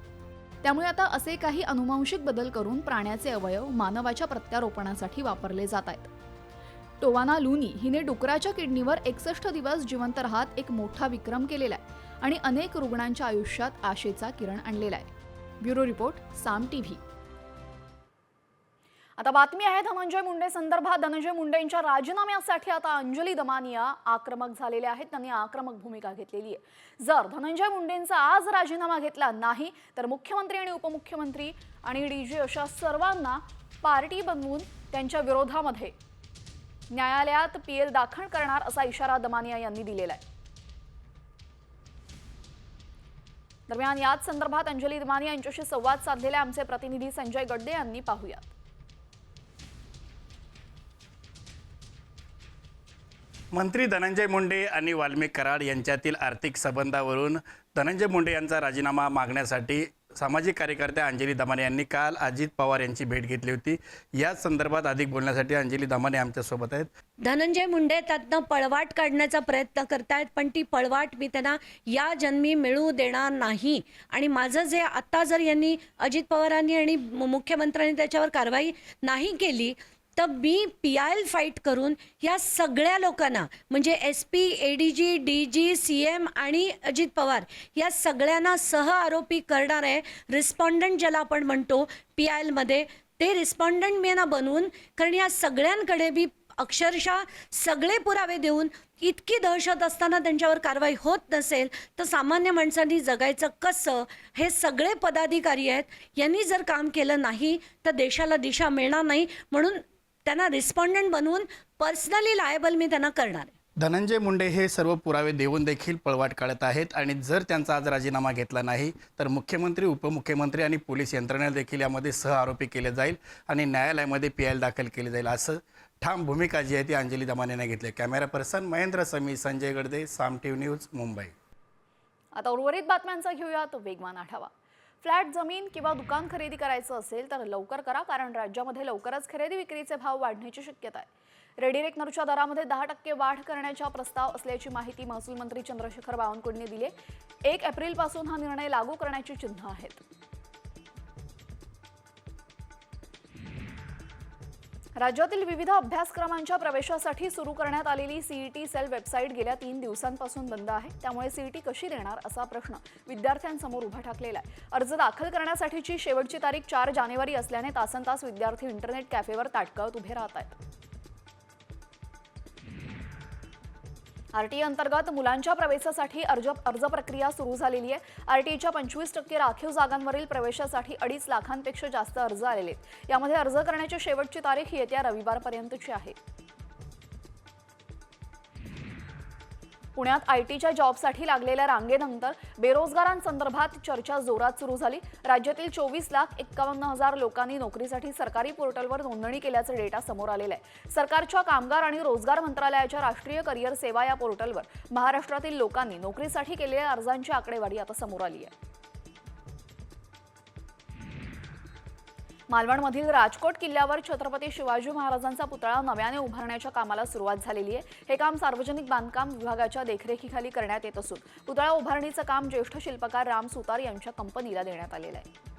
त्यामुळे आता असे काही अनुवांशिक बदल करून प्राण्याचे अवयव मानवाच्या प्रत्यारोपणासाठी वापरले जात आहेत. टोवाना लुनी हिने डुकराच्या किडनीवर 61 दिवस जिवंत राहत एक मोठा विक्रम केलेला आहे आणि अनेक रुग्णांच्या आयुष्यात आशेचा किरण आणलेला आहे. ब्युरो रिपोर्ट, साम टीव्ही. आता बातमी आहे धनंजय मुंडे संदर्भात. धनंजय मुंडेंच्या राजीनाम्यासाठी आता अंजली दमानिया आक्रमक झालेल्या आहेत. त्यांनी आक्रमक भूमिका घेतलेली आहे. जर धनंजय मुंडेंचा आज राजीनामा घेतला नाही तर मुख्यमंत्री आणि उपमुख्यमंत्री आणि डीजी अशा सर्वांना पार्टी बनवून त्यांच्या विरोधामध्ये न्यायालयात पीएल दाखल करणार असा इशारा दमानिया यांनी दिलेला आहे. दरम्यान याच संदर्भात अंजली दमानिया यांच्याशी संवाद साधलेले आमचे प्रतिनिधी संजय गड्डे यांनी पाहूयात. मंत्री धनंजय मुंडे आणि वाल्मिक कराड यांच्यातील आर्थिक संबंधावरून धनंजय मुंडे यांचा राजीनामा मागण्यासाठी सामाजिक कार्यकर्त्या अंजली दमाने यांनी काल अजित पवार यांची भेट घेतली होती. या संदर्भात अधिक बोलण्यासाठी अंजली दमाने आमच्यासोबत आहेत. धनंजय मुंडे त्यातनं पळवाट काढण्याचा प्रयत्न करतायत, पण ती पळवाट मी त्यांना या जन्मी मिळू देणार नाही. आणि माझं जे आत्ता जर यांनी अजित पवारांनी आणि मुख्यमंत्र्यांनी त्याच्यावर कारवाई नाही केली तर मी PIL फाईट करून या सगळ्या लोकांना म्हणजे SP, ADG, DG, CM आणि अजित पवार या सगळ्यांना सह आरोपी करणार आहे. रिस्पॉन्डंट ज्याला आपण म्हणतो PIL मध्ये, ते रिस्पॉन्डंट मी ना बनवून, कारण या सगळ्यांकडे मी अक्षरशः सगळे पुरावे देऊन इतकी दहशत असताना त्यांच्यावर कारवाई होत नसेल तर सामान्य माणसांनी जगायचं कसं. हे सगळे पदाधिकारी आहेत, यांनी जर काम केलं नाही तर देशाला दिशा मिळणार नाही. म्हणून त्यांना रिस्पॉन्डंट बनवून पर्सनली लायबल मी त्यांना करणार आहे. धनंजय मुंडे हे सर्व पुरावे देऊन देखील पळवाट काढत आहेत आणि जर त्यांचा आज राजीनामा घेतला नाही तर मुख्यमंत्री, उपमुख्यमंत्री आणि पोलीस यंत्रणा देखील यामध्ये सह आरोपी केले जाईल आणि न्यायालयामध्ये PIL दाखल केले जाईल, असं ठाम भूमिका जी आहे ती अंजली दमानेने घेतली. कॅमेरा पर्सन महेंद्र समी, संजय गडदे, साम टीव्ही न्यूज, मुंबई. आता उर्वरित बातम्यांचा घेऊयात वेगवान आढावा. फ्लॅट, जमीन किंवा दुकान खरेदी करायचं असेल तर लवकर करा, कारण राज्यामध्ये लवकरच खरेदी विक्रीचे भाव वाढण्याची शक्यता आहे. रेडी रेकनरच्या दरामध्ये 10% वाढ करण्याचा प्रस्ताव असल्याची माहिती महसूल मंत्री चंद्रशेखर बावनकुळेंनी दिली. 1 एप्रिलपासून हा निर्णय लागू करण्याची चिन्ह आहेत. राज्यातील विविध अभ्यासक्रमांच्या प्रवेशासाठी सुरू करण्यात आलेली CET सेल वेबसाईट गेल्या 3 दिवसांपासून बंद आहे. त्यामुळे CET कशी देणार असा प्रश्न विद्यार्थ्यांसमोर उभा ठाकलेला आहे. अर्ज दाखल करण्यासाठीची शेवटची तारीख 4 जानेवारी असल्याने तासनतास विद्यार्थी इंटरनेट कॅफेवर ताटकळत उभे राहत आहेत. RTE अंतर्गत मुलांच्या प्रवेशासाठी अर्ज प्रक्रिया सुरू झालेली आहे. RTEच्या 25% राखीव जागांवरील प्रवेशासाठी 2.5 लाखांपेक्षा जास्त अर्ज आलेले आहेत. यामध्ये अर्ज करण्याची शेवटची तारीख येत्या रविवारपर्यंतची आहे. पुण्यात ITच्या जॉबसाठी लागलेल्या रांगेनंतर बेरोजगारांसंदर्भात चर्चा जोरात सुरू झाली. राज्यातील 24,51,000 लोकांनी नोकरीसाठी सरकारी पोर्टलवर नोंदणी केल्याचं डेटा समोर आलेला आहे. सरकारच्या कामगार आणि रोजगार मंत्रालयाच्या राष्ट्रीय करिअर सेवा या पोर्टलवर महाराष्ट्रातील लोकांनी नोकरीसाठी केलेल्या अर्जांची आकडेवारी आता समोर आली आहे. मालवणमधील राजकोट किल्ल्यावर छत्रपती शिवाजी महाराजांचा पुतळा नव्याने उभारण्याच्या कामाला सुरुवात झालेली आहे. हे काम सार्वजनिक बांधकाम विभागाच्या देखरेखीखाली करण्यात येत असून पुतळा उभारणीचं काम ज्येष्ठ शिल्पकार राम सुतार यांच्या कंपनीला देण्यात आलेलं आहे.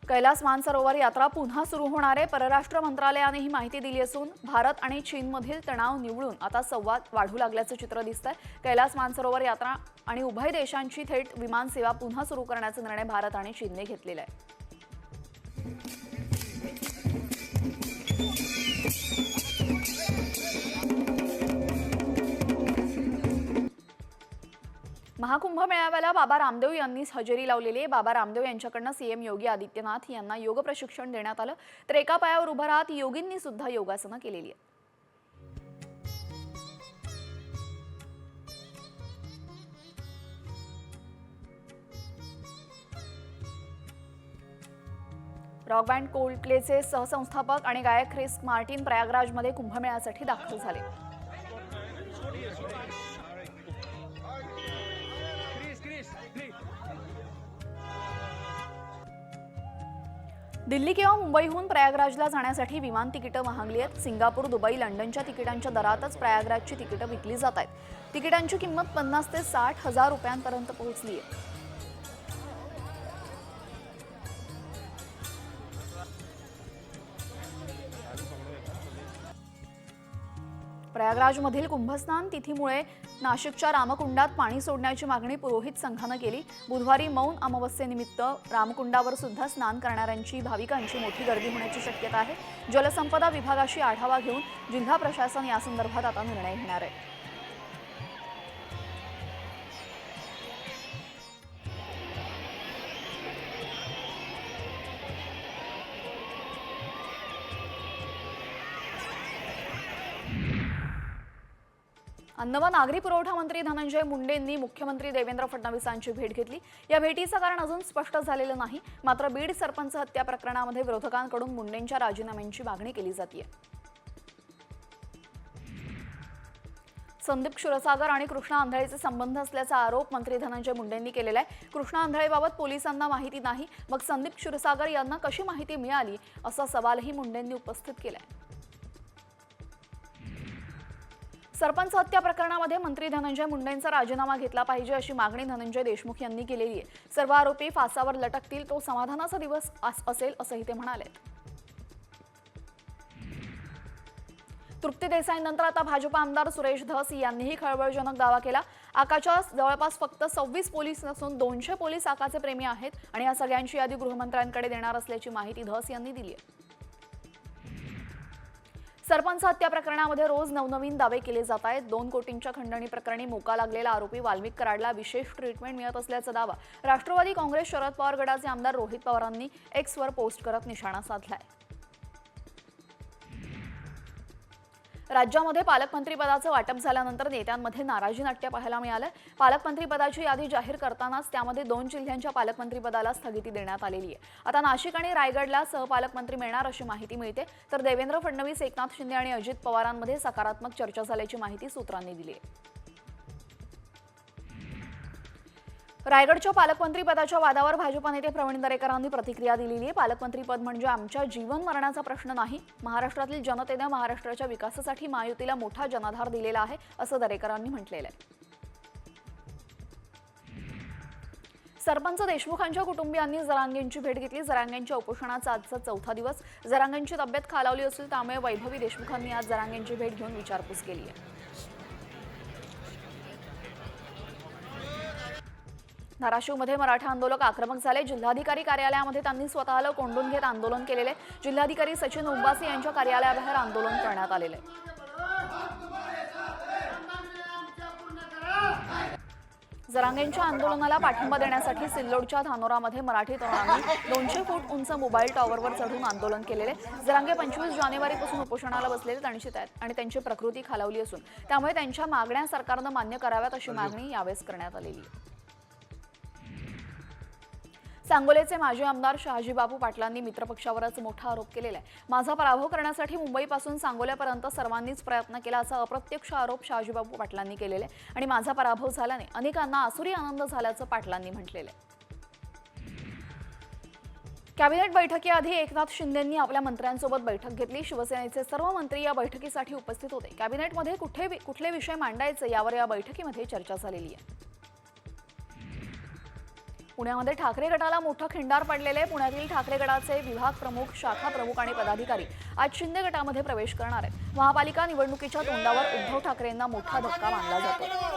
कैलास मानसरोवर यात्रा पुन्हा सुरू होणार आहे. परराष्ट्र मंत्रालयाने ही माहिती दिली असून भारत आणि चीनमधील तणाव निवळून आता संवाद वाढू लागल्याचं चित्र दिसतंय. कैलास मानसरोवर यात्रा आणि उभय देशांची थेट विमान सेवा पुन्हा सुरू करण्याचा निर्णय भारत आणि चीनने घेतलेला आहे. महाकुंभ मेळाव्याला बाबा रामदेव यांनी हजेरी लावलेली आहे. बाबा रामदेव यांच्याकडनं सीएम योगी आदित्यनाथ यांना योग प्रशिक्षण देण्यात आलं, तर एका पायावर उभं राहत योगींनी सुद्धा योगासनं केलेली आहेत. रॉक बँड कोल्डप्लेचे सहसंस्थापक आणि गायक ख्रिस मार्टिन प्रयागराजमध्ये कुंभमेळ्यासाठी दाखल झाले. दिल्ली किंवा मुंबईहून प्रयागराजला जाण्यासाठी विमान तिकीटं महागली आहेत. सिंगापूर, दुबई, लंडनच्या तिकिटांच्या दरातच प्रयागराजची तिकीटं विकली जात आहेत. तिकिटांची किंमत 50 ते 60 हजार रुपयांपर्यंत पोहोचली आहे. प्रयागराजमधील कुंभस्नान तिथीमुळे नाशिकच्या रामकुंडात पाणी सोडण्याची मागणी पुरोहित संघानं केली. बुधवारी मौन अमावस्येनिमित्त रामकुंडावर सुद्धा स्नान करणाऱ्यांची भाविकांची मोठी गर्दी होण्याची शक्यता आहे. जलसंपदा विभागाशी आढावा घेऊन जिल्हा प्रशासन यासंदर्भात आता निर्णय घेणार आहे. अन्न व नागरी पुरवठा मंत्री धनंजय मुंडेंनी मुख्यमंत्री देवेंद्र फडणवीसांची भेट घेतली. या भेटीचं कारण अजून स्पष्ट झालेलं नाही. मात्र बीड सरपंच हत्या प्रकरणामध्ये विरोधकांकडून मुंडेंच्या राजीनाम्याची मागणी केली जाते. संदीप क्षीरसागर आणि कृष्णा आंधळेचे संबंध असल्याचा आरोप मंत्री धनंजय मुंडेंनी केलेला आहे. कृष्णा आंधळेबाबत पोलिसांना माहिती नाही, मग संदीप क्षीरसागर यांना कशी माहिती मिळाली असा सवालही मुंडेंनी उपस्थित केलाय. सरपंच हत्या प्रकरणामध्ये मंत्री धनंजय मुंडेंचा राजीनामा घेतला पाहिजे अशी मागणी धनंजय देशमुख यांनी केलेली आहे. सर्व आरोपी फासावर लटकतील तो समाधानाचा दिवस असेल असंही ते म्हणाले. तृप्ती देसाईनंतर आता भाजप आमदार सुरेश धस यांनीही खळबळजनक दावा केला. आकाच्या जवळपास फक्त 26 पोलीस नसून 200 पोलीस आकाचे प्रेमी आहेत आणि या सगळ्यांची यादी गृहमंत्र्यांकडे देणार असल्याची माहिती धस यांनी दिली आहे. सरपंच हत्या प्रकरणामध्ये रोज नवनवीन दावे केले जात आहेत. 2 कोटींच्या खंडणी प्रकरणी मोका लागलेला आरोपी वाल्मिक कराडला विशेष ट्रीटमेंट मिळत असल्याचा दावा राष्ट्रवादी काँग्रेस शरद पवार गटाचे आमदार रोहित पवारांनी एक्सवर पोस्ट करत निशाणा साधलाय. राज्यामध्ये पालकमंत्रीपदाचं वाटप झाल्यानंतर नेत्यांमध्ये नाराजी नाट्य पाहायला मिळालं. पालकमंत्रीपदाची यादी जाहीर करतानाच त्यामध्ये 2 जिल्ह्यांच्या पालकमंत्रीपदाला स्थगिती देण्यात आलेली आहे. आता नाशिक आणि रायगडला सहपालकमंत्री मिळणार अशी माहिती मिळते, तर देवेंद्र फडणवीस, एकनाथ शिंदे आणि अजित पवारांमध्ये सकारात्मक चर्चा झाल्याची माहिती सूत्रांनी दिली आहे. रायगडच्या पालकमंत्रीपदाच्या वादावर भाजप नेते प्रवीण दरेकरांनी प्रतिक्रिया दिलेली आहे. पालकमंत्रीपद म्हणजे आमच्या जीवन मरणाचा प्रश्न नाही. महाराष्ट्रातील जनतेने महाराष्ट्राच्या विकासासाठी महायुतीला मोठा जनाधार दिलेला आहे असं दरेकरांनी म्हटलेलं आहे. सरपंच देशमुखांच्या कुटुंबियांनी जरांगेंची भेट घेतली. जरांगेंच्या उपोषणाचा आजचा 4था दिवस. जरांगेंची तब्येत खालावली असेल त्यामुळे वैभवी देशमुखांनी आज जरांगेंची भेट घेऊन विचारपूस केली आहे. धाराशिवमध्ये मराठा आंदोलक आक्रमक झाले. जिल्हाधिकारी कार्यालयामध्ये त्यांनी स्वतःला कोंडून घेत आंदोलन केलेले. जिल्हाधिकारी सचिन उंबासी यांच्या कार्यालयाबाहेर आंदोलन करण्यात आलेले. जरांगेंच्या आंदोलनाला पाठिंबा देण्यासाठी सिल्लोडच्या धानोरामध्ये मराठी तरुणांनी 200 फूट उंच मोबाईल टॉवरवर चढून आंदोलन केलेले. जरांगे 25 जानेवारीपासून उपोषणाला बसलेले आणि त्यांची प्रकृती खालावली असून त्यामुळे त्यांच्या मागण्या सरकारनं मान्य कराव्यात अशी मागणी यावेळेस करण्यात आलेली. सांगोलेचे माजी आमदार शहाजीबापू पाटलांनी मित्रपक्षावरच मोठा आरोप केलेला आहे. माझा पराभव करण्यासाठी मुंबईपासून सांगोल्यापर्यंत सर्वांनीच प्रयत्न केला असा अप्रत्यक्ष आरोप शहाजीबापू पाटलांनी केलेला आहे आणि माझा पराभव झाल्याने अनेकांना आसुरी आनंद झाल्याचं पाटलांनी म्हटलेलं आहे. कॅबिनेट बैठकीआधी एकनाथ शिंदेंनी आपल्या मंत्र्यांसोबत बैठक घेतली. शिवसेनेचे सर्व मंत्री या बैठकीसाठी उपस्थित होते. कॅबिनेटमध्ये कुठले विषय मांडायचे यावर या बैठकीमध्ये चर्चा झालेली आहे. पुण्यामध्ये ठाकरे गटाला मोठं खिंडार पडलेले. पुण्यातील ठाकरे गटाचे विभाग प्रमुख, शाखा प्रमुख आणि पदाधिकारी आज शिंदे गटामध्ये प्रवेश करणार आहेत. महापालिका निवडणुकीच्या तोंडावर उद्धव ठाकरेंना मोठा धक्का मानला जातो.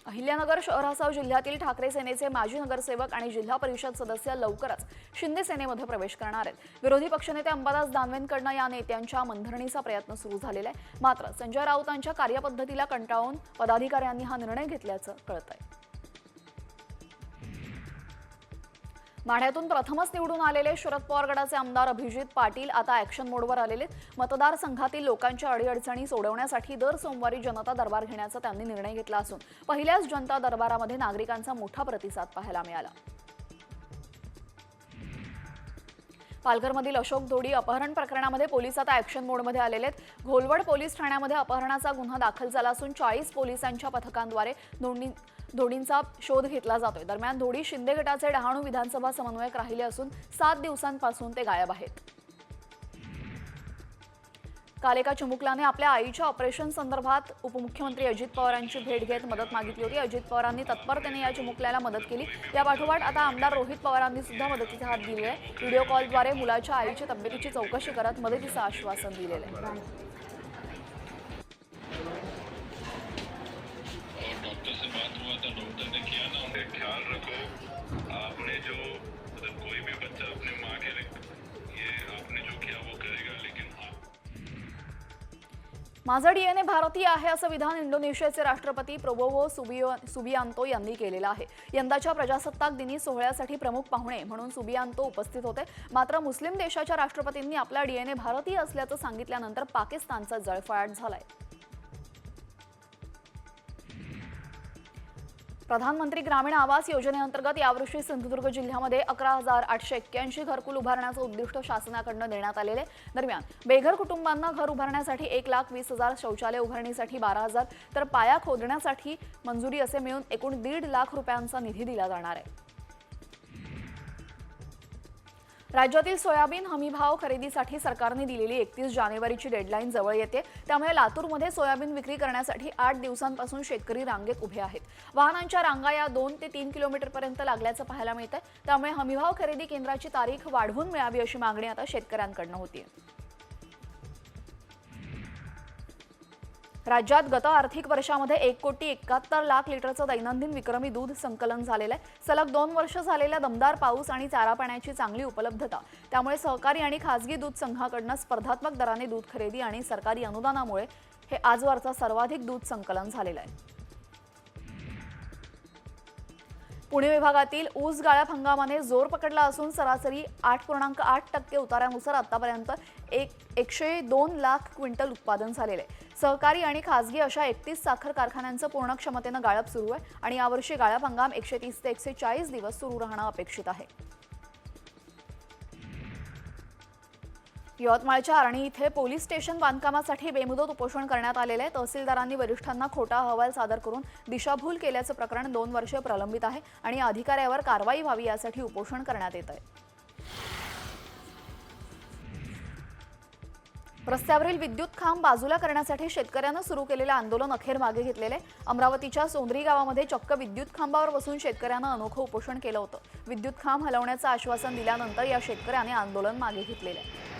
अहिल्यानगर शहरासह जिल्ह्यातील ठाकरे सेनेचे माजी नगरसेवक आणि जिल्हा परिषद सदस्य लवकरच शिंदे सेनेमध्ये प्रवेश करणार आहेत. विरोधी पक्षनेते अंबादास दानवेंकडनं या नेत्यांच्या मनधरणीचा प्रयत्न सुरू झालेला आहे. मात्र संजय राऊतांच्या कार्यपद्धतीला कंटाळून पदाधिकाऱ्यांनी हा निर्णय घेतल्याचं कळतंय. माढ्यातून प्रथमच निवडून आलेले शरद पवार गटाचे आमदार अभिजित पाटील आता ॲक्शन मोडवर आलेले. मतदारसंघातील लोकांच्या अडीअडचणी सोडवण्यासाठी दर सोमवारी जनता दरबार घेण्याचा त्यांनी निर्णय घेतला असून पहिल्याच जनता दरबारामध्ये नागरिकांचा मोठा प्रतिसाद पाहायला मिळाला. पालघरमधील अशोक दोडी अपहरण प्रकरणामध्ये पोलीस आता ॲक्शन मोडमध्ये आलेले आहेत. घोलवड पोलीस ठाण्यामध्ये अपहरणाचा गुन्हा दाखल झाला असून 40 पोलिसांच्या पथकांद्वारे दोडींचा शोध घेतला जातोय. दरम्यान दोडी शिंदे गटाचे डहाणू विधानसभा समन्वयक राहिले असून 7 दिवसांपासून ते गायब आहेत. काल एका चिमुकल्याने आपल्या आईच्या ऑपरेशन संदर्भात उपमुख्यमंत्री अजित पवारांची भेट घेत मदत मागितली होती. अजित पवारांनी तत्परतेने या चिमुकल्याला मदत केली. या पाठोपाठ आता आमदार रोहित पवारांनी सुद्धा मदतीचा हात दिलेला आहे. व्हिडिओ कॉलद्वारे मुलाच्या आईच्या तब्येतीची चौकशी करत मदतीचं आश्वासन दिलेलं आहे. माझा डीएनए भारतीय आहे असं विधान इंडोनेशियाचे राष्ट्रपती प्रबोवो सुबियांतो यांनी केलेलं आहे. यंदाच्या प्रजासत्ताक दिनी सोहळ्यासाठी प्रमुख पाहुणे म्हणून सुबियांतो उपस्थित होते. मात्र मुस्लिम देशाच्या राष्ट्रपतींनी आपला डीएनए भारतीय असल्याचं सांगितल्यानंतर पाकिस्तानचा जळफळाट झालाय. प्रधानमंत्री ग्रामीण आवास योजनेअंतर्गत यावर्षी सिंधुदुर्ग जिल्ह्यामध्ये 11,881 घरकुल उभारण्याचं उद्दिष्ट शासनाकडून देण्यात आलेले. दरम्यान बेघर कुटुंबांना घर उभारण्यासाठी 1,20,000, शौचालय उभारणीसाठी 12,000 तर पाया खोदण्यासाठी मंजुरी असे मिळून एकूण 1.5 लाख रुपयांचा निधी दिला जाणार आहे. राज्यातील सोयाबीन हमीभाव खरेदीसाठी सरकारने दिलेली 31 जानेवारीची डेडलाईन जवळ येते. त्यामुळे लातूरमध्ये सोयाबीन विक्री करण्यासाठी 8 दिवसांपासून शेतकरी रांगेत उभे आहेत. वाहनांच्या रांगा या 2 ते 3 किलोमीटरपर्यंत लागल्याचं पाहायला मिळतंय. त्यामुळे हमीभाव खरेदी केंद्राची तारीख वाढवून मिळावी अशी मागणी आता शेतकऱ्यांकडून होतीये. राज्यात गत आर्थिक वर्षामध्ये 1,71,00,000 लिटरचं दैनंदिन विक्रमी दूध संकलन झालेलं आहे. सलग 2 वर्ष झालेल्या दमदार पाऊस आणि चारा पाण्याची चांगली उपलब्धता त्यामुळे सहकारी आणि खासगी दूध संघाकडून स्पर्धात्मक दराने दूध खरेदी आणि सरकारी अनुदानामुळे हे आजवरचं सर्वाधिक दूध संकलन झालेलं आहे. पुणे विभागातील ऊस गाळप हंगामाने जोर पकडला असून सरासरी 8.8% उतारानुसार आतापर्यंत 102 लाख क्विंटल उत्पादन झालेले आहे. सहकारी आणि खासगी अशा 31 साखर कारखान्यांचं पूर्ण क्षमतेनं गाळप सुरू आहे आणि यावर्षी गाळप हंगाम 130 ते 140 दिवस सुरू राहणं अपेक्षित आहे. यवतमाळच्या आर्णी इथे पोलीस स्टेशन बांधकामासाठी बेमुदत उपोषण करण्यात आलेले आहे. तहसीलदारांनी वरिष्ठांना खोटा अहवाल सादर करून दिशाभूल केल्याचं प्रकरण 2 वर्षे प्रलंबित आहे आणि या अधिकाऱ्यावर कारवाई व्हावी यासाठी उपोषण करण्यात येत आहे. रस्त्यावरील विद्युत खांब बाजूला करण्यासाठी शेतकऱ्यांना सुरू केलेले आंदोलन अखेर मागे घेतलेले. अमरावतीच्या सोंद्री गावामध्ये चक्क विद्युत खांबावर बसून शेतकऱ्यांना अनोखं उपोषण केलं होतं. विद्युत खांब हलवण्याचं आश्वासन दिल्यानंतर या शेतकऱ्याने आंदोलन मागे घेतलेलं आहे.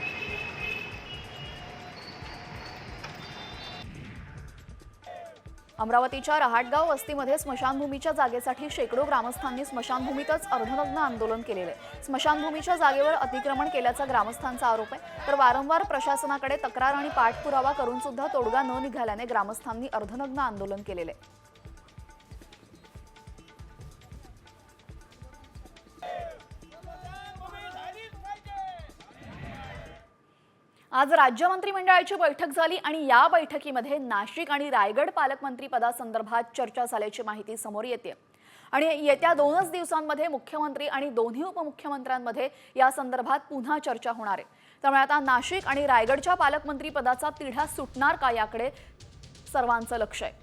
अमरावतीच्या रहाटगाव वस्तीमध्ये स्मशानभूमीच्या जागेसाठी शेकडो ग्रामस्थांनी स्मशानभूमीतच अर्धनग्न आंदोलन केलेले आहे. स्मशानभूमीच्या जागेवर अतिक्रमण केल्याचा ग्रामस्थांचा आरोप आहे. तर वारंवार प्रशासनाकडे तक्रार आणि पाठपुरावा करून सुद्धा तोडगा न निघाल्याने ग्रामस्थांनी अर्धनग्न आंदोलन केलेले आहे. आज राज्य मंत्रिमंडळाची बैठक झाली आणि या बैठकीमध्ये नाशिक आणि रायगड पालकमंत्री पदासंदर्भात चर्चा झाल्याची माहिती समोर येते. आणि येत्या 2च दिवसांमध्ये मुख्यमंत्री आणि दोन्ही उपमुख्यमंत्र्यांमध्ये या संदर्भात पुन्हा चर्चा होणार आहे. त्यामुळे आता नाशिक आणि रायगडच्या पालकमंत्री पदाचा तिढा सुटणार का याकडे सर्वांचं लक्ष आहे.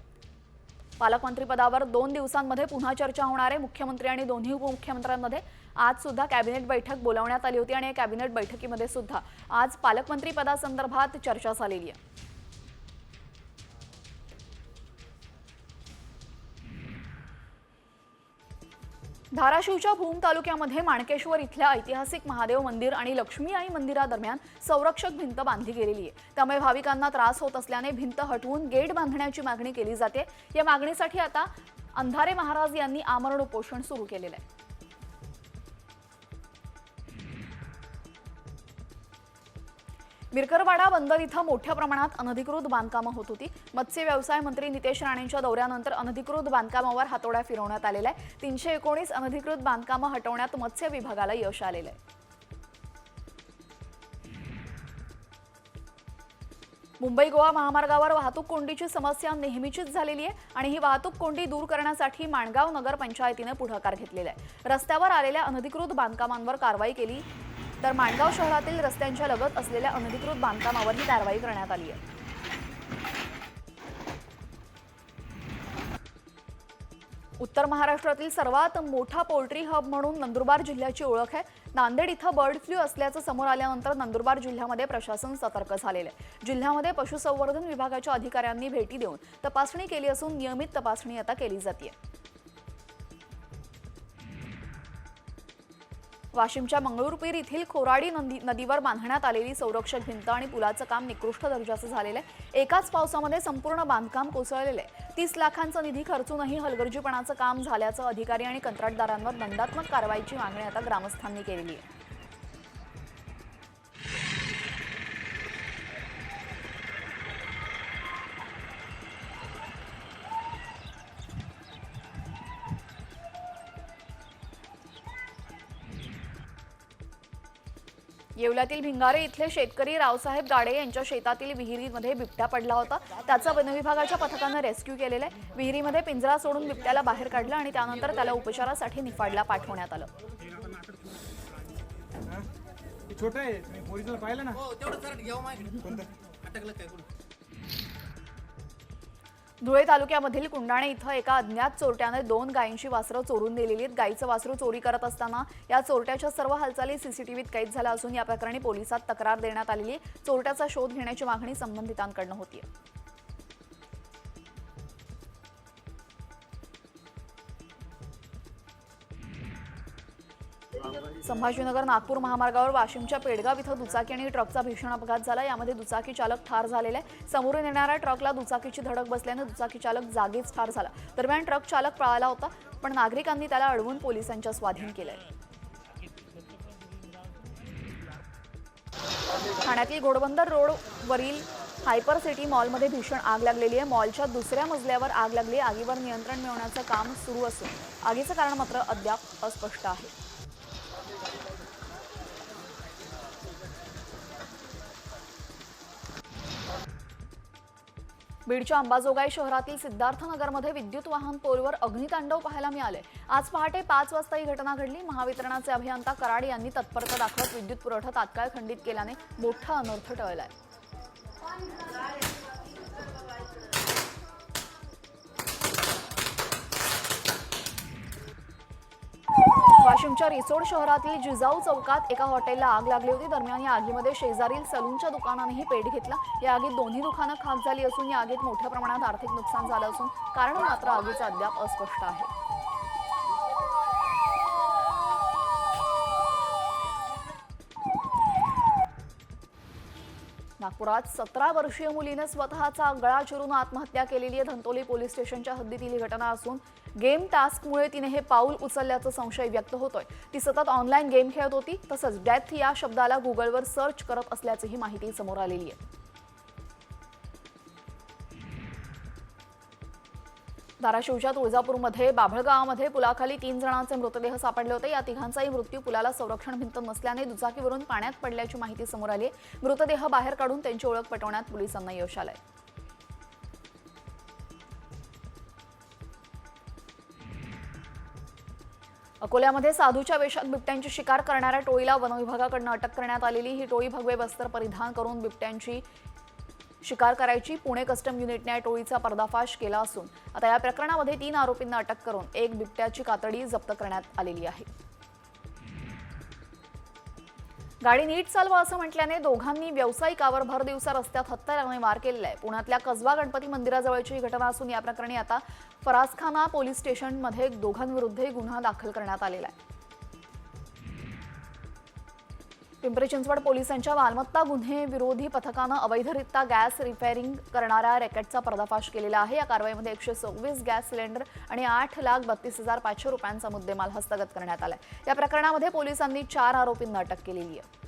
पालकमंत्रीपदावर 2 दिवसांमध्ये पुन्हा चर्चा होणार आहे. मुख्यमंत्री आणि दोन्ही उपमुख्यमंत्र्यांमध्ये आज सुद्धा कॅबिनेट बैठक बोलावण्यात आली होती आणि या कॅबिनेट बैठकीमध्ये सुद्धा आज पालकमंत्रीपदासंदर्भात चर्चा झालेली आहे. धाराशिवच्या भूम तालुक्यामध्ये माणकेश्वर इथल्या ऐतिहासिक महादेव मंदिर आणि लक्ष्मी आई मंदिरादरम्यान संरक्षक भिंत बांधली गेलेली आहे. त्यामुळे भाविकांना त्रास होत असल्याने भिंत हटवून गेट बांधण्याची मागणी केली जाते. या मागणीसाठी आता अंधारे महाराज यांनी आमरण उपोषण सुरू केलेलं आहे. मिरकरवाडा बंदर इथं मोठ्या प्रमाणात अनधिकृत बांधकामं होत होती. मत्स्य व्यवसाय मंत्री नितेश राणेंच्या दौऱ्यानंतर अनधिकृत बांधकामावर हातोडा फिरवण्यात आलेला आहे. 319 अनधिकृत बांधकामं हटवण्यात मत्स्य विभागाला यश आलेलं आहे. मुंबई गोवा महामार्गावर वाहतूक कोंडीची समस्या नेहमीचीच झालेली आहे आणि ही वाहतूक कोंडी दूर करण्यासाठी माणगाव नगर पंचायतीने पुढाकार घेतलेला आहे. रस्त्यावर आलेल्या अनधिकृत बांधकामांवर कारवाई केली तर माणगाव शहरातील रस्त्यांच्या लगत असलेल्या अनधिकृत बांधकामावर ही कारवाई करण्यात आली आहे. उत्तर महाराष्ट्रातील सर्वात मोठा पोल्ट्री हब म्हणून नंदुरबार जिल्ह्याची ओळख आहे. नांदेड इथं बर्ड फ्लू असल्याचं समोर आल्यानंतर नंदुरबार जिल्ह्यामध्ये प्रशासन सतर्क झालेलं आहे. जिल्ह्यामध्ये पशुसंवर्धन विभागाच्या अधिकाऱ्यांनी भेटी देऊन तपासणी केली असून नियमित तपासणी आता केली जाते. वाशिमच्या मंगळूरपीर येथील खोराडी नदीवर बांधण्यात आलेली संरक्षक भिंत आणि पुलाचं काम निकृष्ट दर्जाचं झालेलं आहे. एकाच पावसामध्ये संपूर्ण बांधकाम कोसळलेलं आहे. 30 लाखांचा निधी खर्चूनही हलगर्जीपणाचं काम झाल्याचं अधिकारी आणि कंत्राटदारांवर दंडात्मक कारवाईची मागणी आता ग्रामस्थांनी केलेली आहे. येवल्यातील भिंगारे इथले शेतकरी रावसाहेब गाडे यांच्या शेतातील विहिरीमध्ये बिबट्या पडला होता. त्याचा वनविभागाच्या पथकानं रेस्क्यू केलेलं आहे. विहिरीमध्ये पिंजरा सोडून बिबट्याला बाहेर काढलं आणि त्यानंतर त्याला उपचारासाठी निफाडला पाठवण्यात आलं. धुळे तालुक्यामधील कुंडाणे इथं एका अज्ञात चोरट्याने 2 गायींची वासरं चोरून नेलेली आहेत. गायीचं वासरू चोरी करत असताना या चोरट्याच्या सर्व हालचाली सीसीटीव्हीत कैद झाल्या असून या प्रकरणी पोलिसात तक्रार देण्यात आलेली आहे. चोरट्याचा शोध घेण्याची मागणी संबंधितांकडून होती. संभाजीनगर नागपूर महामार्गावर वाशिमच्या पेडगाव इथं दुचाकी आणि ट्रकचा भीषण अपघात झाला. यामध्ये दुचाकी चालक ठार झालेला आहे. समोरून येणाऱ्या ट्रकला दुचाकीची धडक बसल्याने दुचाकी चालक जागीच ठार झाला. दरम्यान ट्रक चालक पळाला होता पण नागरिकांनी त्याला अडवून पोलिसांच्या स्वाधीन केलंय. ठाण्यातील घोडबंदर रोडवरील हायपर सिटी मॉलमध्ये भीषण आग लागलेली आहे. मॉलच्या दुसऱ्या मजल्यावर आग लागली. आगीवर नियंत्रण मिळवण्याचं काम सुरू असून आगीचं कारण मात्र अद्याप अस्पष्ट आहे. बीडच्या अंबाजोगाई शहरातील सिद्धार्थनगरमध्ये विद्युत वाहन पोलवर अग्नितांडव पाहायला मिळाले. आज पहाटे 5 वाजता ही घटना घडली. महावितरणाचे अभियंता कराड यांनी तत्परता दाखवत विद्युत पुरवठा तात्काळ खंडित केल्याने मोठा अनर्थ टळलाय. वाशिमच्या रिसोड शहरातील जिजाऊ चौकात एका हॉटेलला आग लागली होती. दरम्यान या आगीमध्ये शेजारील सलूनच्या दुकानानेही पेट घेतला. या आगीत दोन्ही दुकानं खाक झाली असून या आगीत मोठ्या प्रमाणात आर्थिक नुकसान झालं असून कारण मात्र आगीचं अद्याप अस्पष्ट आहे. नागपुरात 17 वर्षीय मुलीने स्वतःचा गळा चिरून आत्महत्या केलेली आहे. धंतोली पोलीस स्टेशनच्या हद्दीतील ही घटना असून गेम टास्कमुळे तिने हे पाऊल उचलल्याचा संशय व्यक्त होतोय. ती सतत ऑनलाईन गेम खेळत होती. तसंच डेथ या शब्दाला गुगलवर सर्च करत असल्याची माहिती समोर आलेली आहे. धाराशिवच्या तुळजापूरमध्ये बाभळगावामध्ये पुलाखाली 3 जणांचे मृतदेह सापडले होते. या तिघांचाही मृत्यू पुलाला संरक्षण भिंत नसल्याने दुचाकीवरून पाण्यात पडल्याची माहिती समोर आली आहे. मृतदेह बाहेर काढून त्यांची ओळख पटवण्यात पोलिसांना यश आलंय. अकोल्यामध्ये साधूच्या वेशात बिबट्यांची शिकार करणाऱ्या टोळीला वनविभागाकडून अटक करण्यात आलेली. ही टोळी भगवे वस्त्र परिधान करून बिबट्यांची शिकार करायची पुणे कस्टम युनिटने या टोळीचा पर्दाफाश केला असून आता या प्रकरणामध्ये 3 आरोपींना अटक करून एक बिबट्याची कातडी जप्त करण्यात आलेली आहे. गाडी नीट चालवा असं म्हटल्याने दोघांनी व्यावसायिकावर भर दिवसा रस्त्यात हत्याराने वार केलेला आहे. पुण्यातल्या कसबा गणपती मंदिराजवळची ही घटना असून या प्रकरणी आता फरासखाना पोलीस स्टेशनमध्ये दोघांविरुद्धही गुन्हा दाखल करण्यात आलेला आहे. पिंपरी चिंचवड पोलिसांच्या मालमत्ता गुन्हे विरोधी पथकानं अवैधरित्या गॅस रिपेअरिंग करणाऱ्या रॅकेटचा पर्दाफाश केलेला आहे. या कारवाईमध्ये 126 गॅस सिलेंडर आणि 8,32,500 रुपयांचा मुद्देमाल हस्तगत करण्यात आलाय. या प्रकरणामध्ये पोलिसांनी 4 आरोपींना अटक केलेली आहे.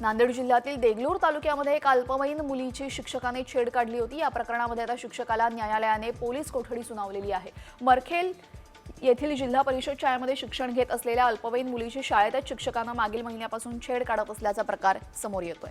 नांदेड जिल्ह्यातील देगलूर तालुक्यामध्ये एका अल्पवयीन मुलीची शिक्षकाने छेड काढली होती. या प्रकरणामध्ये आता शिक्षकाला न्यायालयाने पोलीस कोठडी सुनावलेली आहे. मरखेल येथील जिल्हा परिषद शाळेमध्ये शिक्षण घेत असलेल्या अल्पवयीन मुलीची शाळेतच शिक्षकांना मागील महिन्यापासून छेड काढत असल्याचा प्रकार समोर येतोय.